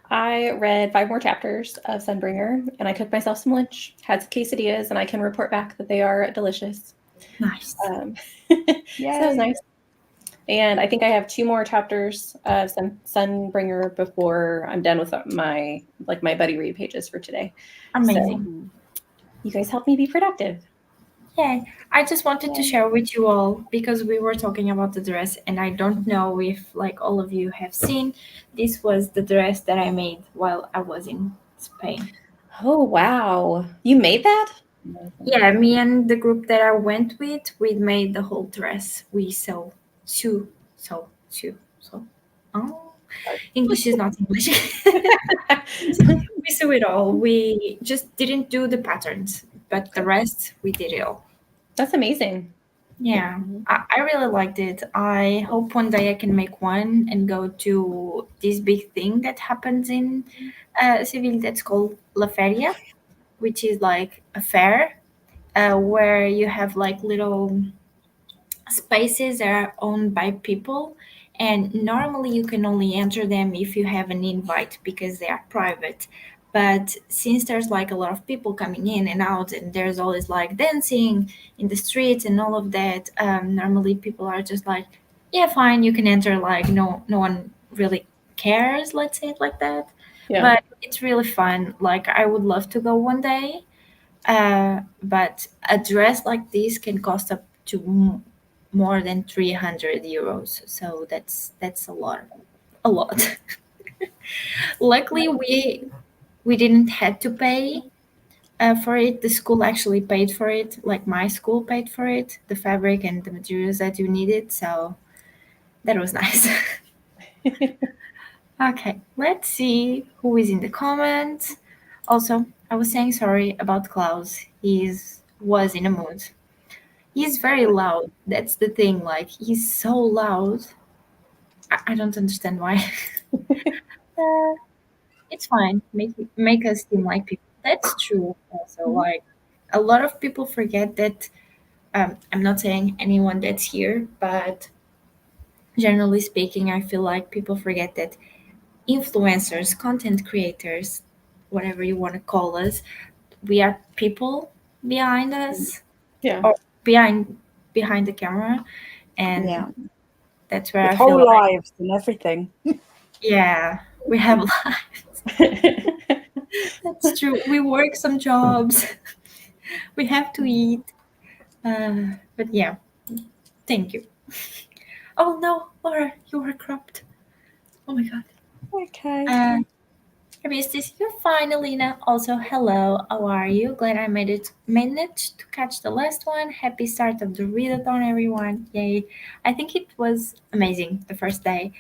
I read 5 more chapters of Sunbringer, and I cooked myself some lunch, had some quesadillas, and I can report back that they are delicious. Nice. So that was nice. And I think I have 2 more chapters of Sunbringer before I'm done with my buddy read pages for today. Amazing. So you guys help me be productive. Yeah, I just wanted to share with you all because we were talking about the dress, and I don't know if like all of you have seen. This was the dress that I made while I was in Spain. Oh wow. You made that? Yeah, me and the group that I went with, we made the whole dress. We sew. Oh, English is not English. We sew it all. We just didn't do the patterns, but the rest we did it all. That's amazing. Yeah, I really liked it. I hope one day I can make one and go to this big thing that happens in Seville that's called La Feria, which is like a fair where you have like little spaces that are owned by people, and normally you can only enter them if you have an invite because they are private. But since there's like a lot of people coming in and out, and there's always like dancing in the streets and all of that, normally people are just like, yeah, fine, you can enter. Like no one really cares, let's say it like that. Yeah. But it's really fun. Like I would love to go one day, but a dress like this can cost up to more than 300 euros. So that's a lot, a lot. Luckily, we didn't had to pay for it. The school actually paid for it. Like my school paid for it, the fabric and the materials that you needed. So that was nice. Okay, let's see who is in the comments. Also, I was saying sorry about Klaus. Was in a mood. He's very loud. That's the thing. Like he's so loud. I don't understand why. uh, it's fine. Make us seem like people. That's true. Also, like a lot of people forget that. I'm not saying anyone that's here, but generally speaking, I feel like people forget that influencers, content creators, whatever you want to call us, we are people behind us Yeah. or behind the camera, and Yeah. that's where With I feel whole like, lives and everything. yeah, we have lives. That's true. We work some jobs. We have to eat. But yeah, thank you. Oh no, Laura, you were cropped. Oh my god. Okay. I missed this. You're fine, Alina. Also, hello. How are you? Glad I managed to catch the last one. Happy start of the readathon, everyone. Yay. I think it was amazing the first day.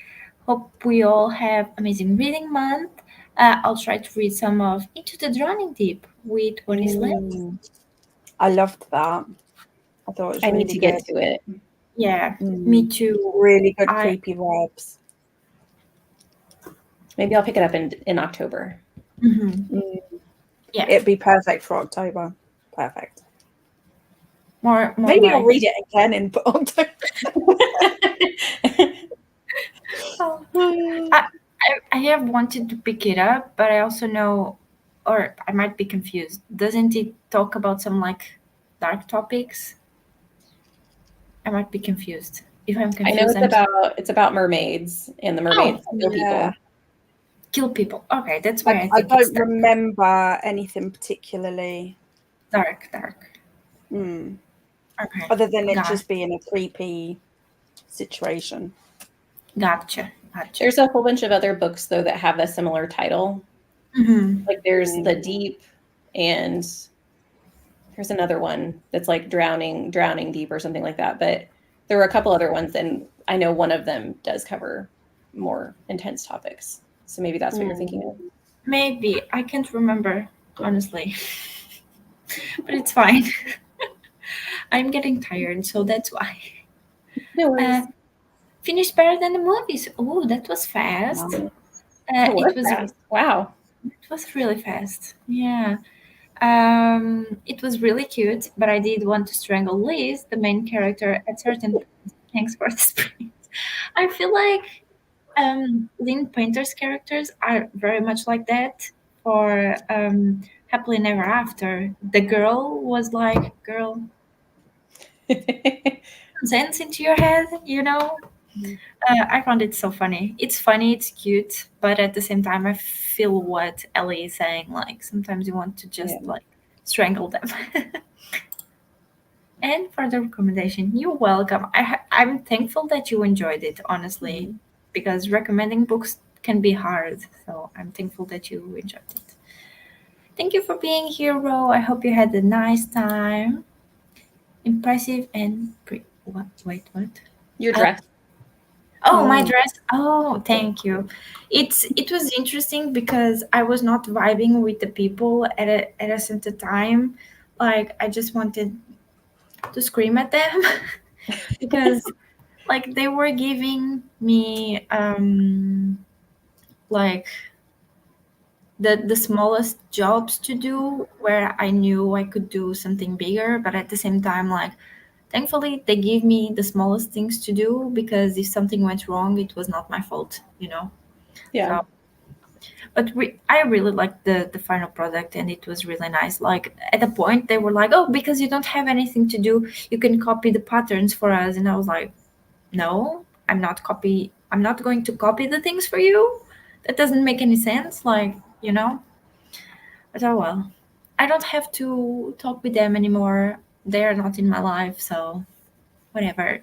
Hope we all have amazing reading month. I'll try to read some of Into the Drowning Deep with what is left. I loved that. I thought it was I really need to good. get to it. Yeah, me too. Really good I- creepy vibes. Maybe I'll pick it up in October. Yeah, It'd be perfect for October. Perfect. more Maybe I'll like. read it again in October. Oh, I have wanted to pick it up, but I also know, or I might be confused. Doesn't it talk about some like dark topics? I might be confused. If I'm I know confused, it's about mermaids, and the mermaids kill people. Kill people. Okay, that's why I I think it's don't remember anything particularly. dark. Okay, Other than it just being a creepy situation. Gotcha. There's a whole bunch of other books though that have a similar title. Like there's The Deep, and there's another one that's like Drowning Deep or something like that. But there were a couple other ones, and I know one of them does cover more intense topics. So maybe that's what you're thinking of. Maybe. I can't remember, honestly. But it's fine. I'm getting tired, so that's why. No worries. Finished better than the movies. Oh, that was fast. It was fast. Wow. It was really fast. Yeah. It was really cute, but I did want to strangle Liz, the main character, at certain points. Thanks for the sprint. I feel like Lynn Painter's characters are very much like that for Happily Never After. The girl was like, girl, sense into your head, you know? I found it so funny. It's funny, it's cute, but at the same time, I feel what Ellie is saying. Like, sometimes you want to just, like, strangle them. And for the recommendation, you're welcome. I'm thankful that you enjoyed it, honestly, because recommending books can be hard. So I'm thankful that you enjoyed it. Thank you for being here, Ro. I hope you had a nice time. Impressive and what? Wait, what? Your dress. Oh, my dress. Oh, thank you. It was interesting because I was not vibing with the people at a certain time. Like I just wanted to scream at them because like they were giving me like the smallest jobs to do where I knew I could do something bigger, but at the same time like thankfully they gave me the smallest things to do because if something went wrong it was not my fault, you know. Yeah. So, but I really liked the final product and it was really nice. Like at a point they were like, oh, because you don't have anything to do you can copy the patterns for us, and I was like, no, I'm not going to copy the things for you. That doesn't make any sense, like, you know. But oh well, I don't have to talk with them anymore. They are not in my life, so whatever.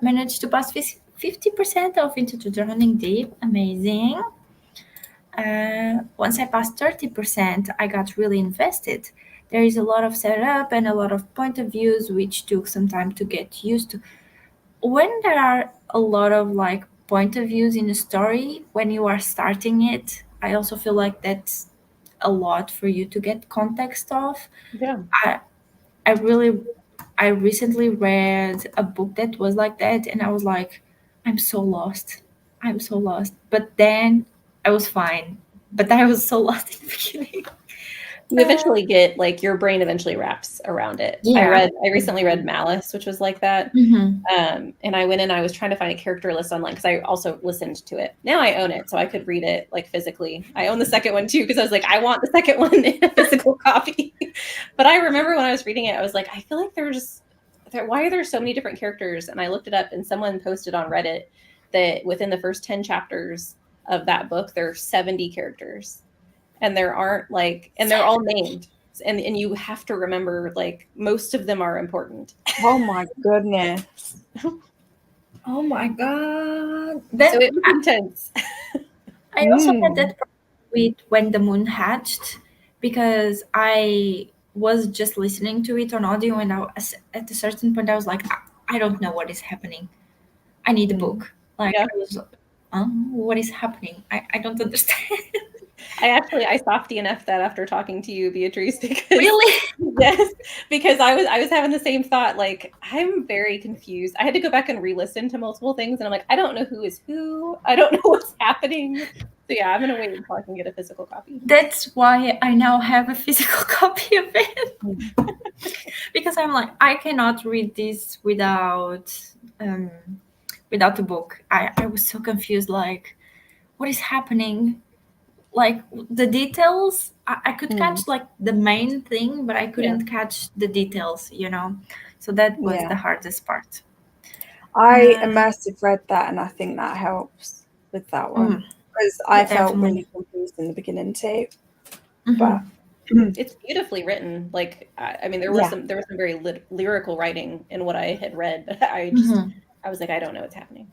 Managed to pass 50% of into the Drowning Deep. Amazing. Once I passed 30%, I got really invested. There is a lot of setup and a lot of point of views, which took some time to get used to. When there are a lot of like point of views in a story, when you are starting it, I also feel like that's a lot for you to get context of. Yeah. I recently read a book that was like that, and I was like, I'm so lost. I'm so lost. But then I was fine. But I was so lost in the beginning. You eventually get like your brain eventually wraps around it. Yeah. I recently read Malice, which was like that. And I went in, I was trying to find a character list online because I also listened to it. Now I own it, so I could read it like physically. I own the second one too because I was like, I want the second one in a physical copy. But I remember when I was reading it, I was like, I feel like why are there so many different characters? And I looked it up, and someone posted on Reddit that within the first 10 chapters of that book, there are 70 characters. And there aren't and they're all named. And you have to remember, like, most of them are important. Oh my goodness. Oh my god. So it was intense. I also had that problem with When the Moon Hatched because I was just listening to it on audio, and at a certain point I was like, I don't know what is happening. I need a book. Like, I was, what is happening? I don't understand. I soft DNF'd that after talking to you, Beatrice, because Really? yes, because I was having the same thought. Like, I'm very confused. I had to go back and re-listen to multiple things, and I'm like, I don't know who is who. I don't know what's happening. So yeah, I'm gonna wait until I can get a physical copy. That's why I now have a physical copy of it. Because I'm like, I cannot read this without the book. I was so confused, like, what is happening? Like the details, I could catch like the main thing, but I couldn't catch the details, So that was Yeah. the hardest part. I immersive read that, and I think that helps with that one because I felt definitely. really confused in the beginning too. Mhm. But It's beautifully written. Like, I mean, there Yeah. was some very lyrical writing in what I had read, but I was like, I don't know what's happening.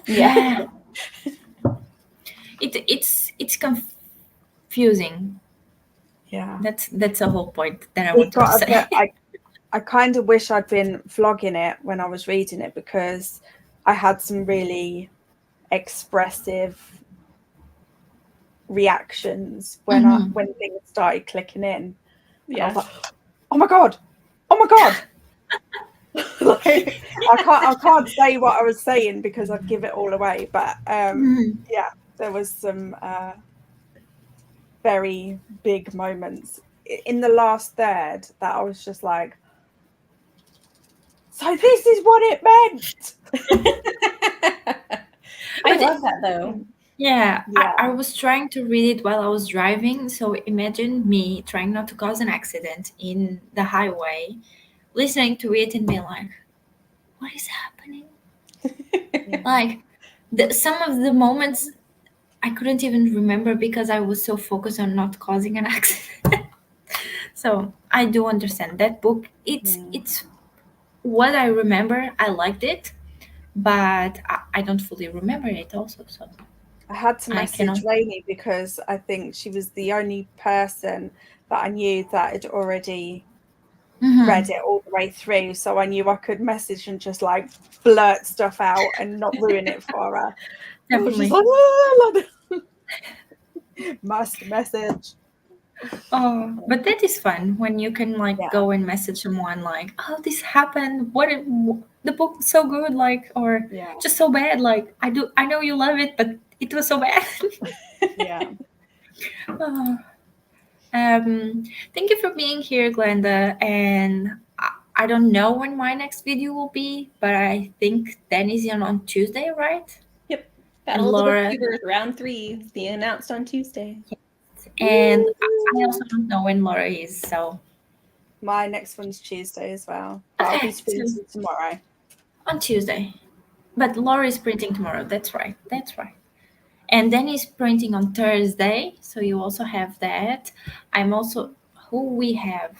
Yeah. It's confusing. Yeah. That's the whole point that I wanted to say. I kind of wish I'd been vlogging it when I was reading it, because I had some really expressive reactions when when things started clicking in. And I was like, oh my god, like, I can't say what I was saying because I'd give it all away. But yeah, there was some very big moments in the last third that I was just like, so this is what it meant. I love that though. Yeah, I was trying to read it while I was driving. So imagine me trying not to cause an accident in the highway, listening to it and being like, what is happening? Like, some of the moments I couldn't even remember because I was so focused on not causing an accident. So I do understand that book. It's what I remember. I liked it, but I don't fully remember it also. So I had to I message cannot. Rainey because I think she was the only person that I knew that had already read it all the way through. So I knew I could message and just like blurt stuff out and not ruin it for her. I was just like, must message. Oh, but that is fun when you can like go and message someone like, "Oh, this happened. The book was so good, like, or just so bad. Like, I know you love it, but it was so bad." Yeah. Oh. Thank you for being here, Glenda. And I don't know when my next video will be, but I think Danny's on Tuesday, right? Yep. And Battle of the Laura. Booktubers round 3 is being announced on Tuesday. And I also don't know when Laura is, so. My next one's Tuesday as well. But I'll be sprinting tomorrow. On Tuesday. But Laura is printing tomorrow. That's right. That's right. And then he's printing on Thursday. So you also have that. I'm also, who we have?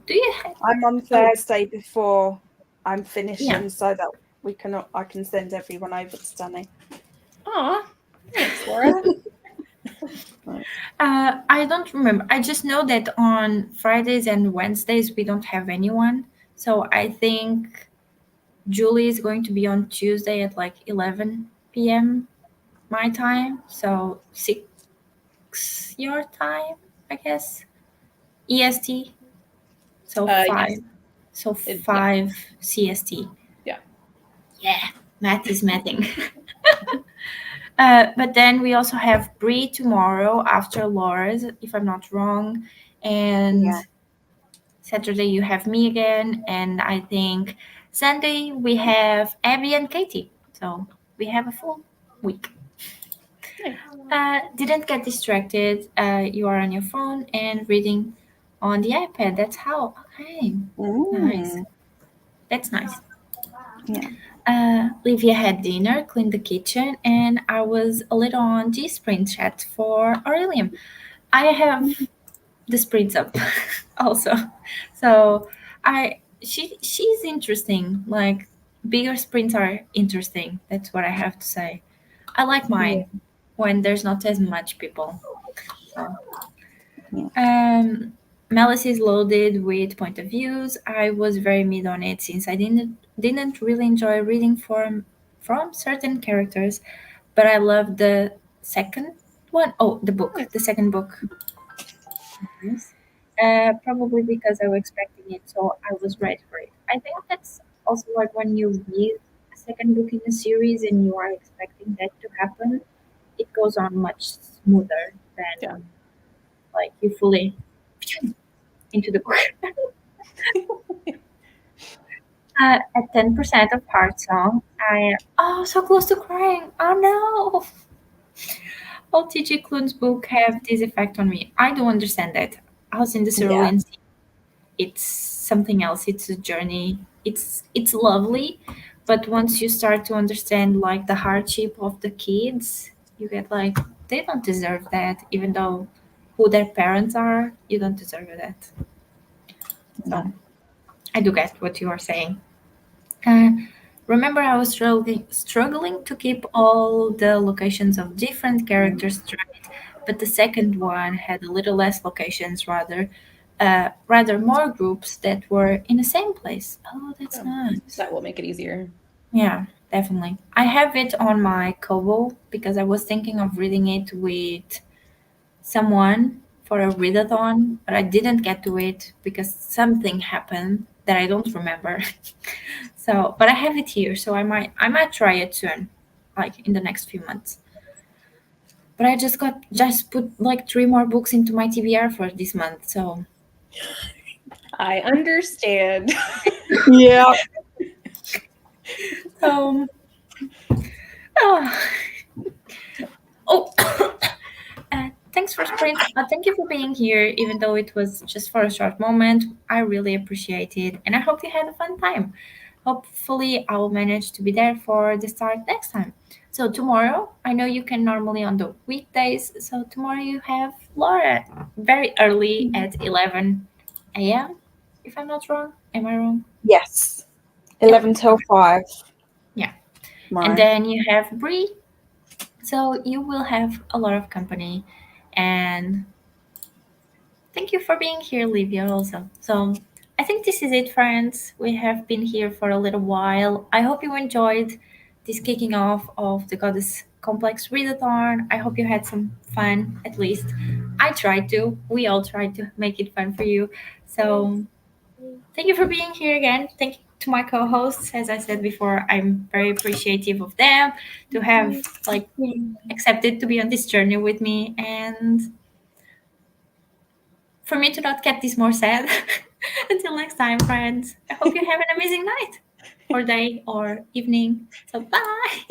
Do you have? I'm on Thursday before I'm finishing, Yeah. so that I can send everyone over to Danny. Aw, thanks, Laura. I don't remember. I just know that on Fridays and Wednesdays we don't have anyone. So I think Julie is going to be on Tuesday at like 11 p.m. my time. So 6 your time, I guess. EST. So 5. Yes. So 5 CST. Yeah. Yeah, math is mathing. But then we also have Bree tomorrow after Laura's, if I'm not wrong. And Saturday you have me again. And I think Sunday we have Abby and Katie. So we have a full week. Didn't get distracted. You are on your phone and reading on the iPad. That's how. Okay. Nice. That's nice. Livia had dinner, cleaned the kitchen, and I was a little on the sprint chat for Aurelium. I have the sprints up also. So she's interesting. Like bigger sprints are interesting. That's what I have to say. I like mine when there's not as much people. So Malice is loaded with point of views. I was very mid on it since I didn't really enjoy reading from certain characters, but I love the second One, oh, the book, the second book. Yes. Probably because I was expecting it, so I was ready for it. I think that's also like when you read a second book in a series and you are expecting that to happen, it goes on much smoother Yeah. than like you fully into the book. At 10% of Heart Song, so close to crying. Oh no! All TG Klun's book have this effect on me. I don't understand that. House in the Yeah. Cerulean Sea, it's something else. It's a journey. It's lovely, but once you start to understand like the hardship of the kids, you get like they don't deserve that, even though who their parents are, you don't deserve that. So I do get what you are saying. Uh, Remember, I was struggling to keep all the locations of different characters straight, but the second one had a little less locations, rather more groups that were in the same place. Oh, that's Yeah. nice. That will make it easier. Yeah, definitely. I have it on my Kobo because I was thinking of reading it with someone for a readathon, but I didn't get to it because something happened that I don't remember. So, but I have it here, so I might try it soon, like in the next few months. But I just put like 3 more books into my TBR for this month. So, I understand. Yeah. um, oh, oh. Thanks for Sprint. Thank you for being here, even though it was just for a short moment. I really appreciate it, and I hope you had a fun time. Hopefully, I will manage to be there for the start next time. So tomorrow, I know you can normally on the weekdays. So tomorrow you have Laura very early at 11 a.m. If I'm not wrong, am I wrong? Yes. 11 till 5. Yeah. And Tomorrow. then you have Bree. So you will have a lot of company, and thank you for being here, Livia, also. So I think this is it, friends. We have been here for a little while. I hope you enjoyed this kicking off of the Goddess Complex Readathon. I hope you had some fun, at least. I tried to. We all tried to make it fun for you. So thank you for being here again. Thank you to my co-hosts. As I said before, I'm very appreciative of them to have like accepted to be on this journey with me and for me to not get this more sad. Until next time, friends. I hope you have an amazing night or day or evening. So bye.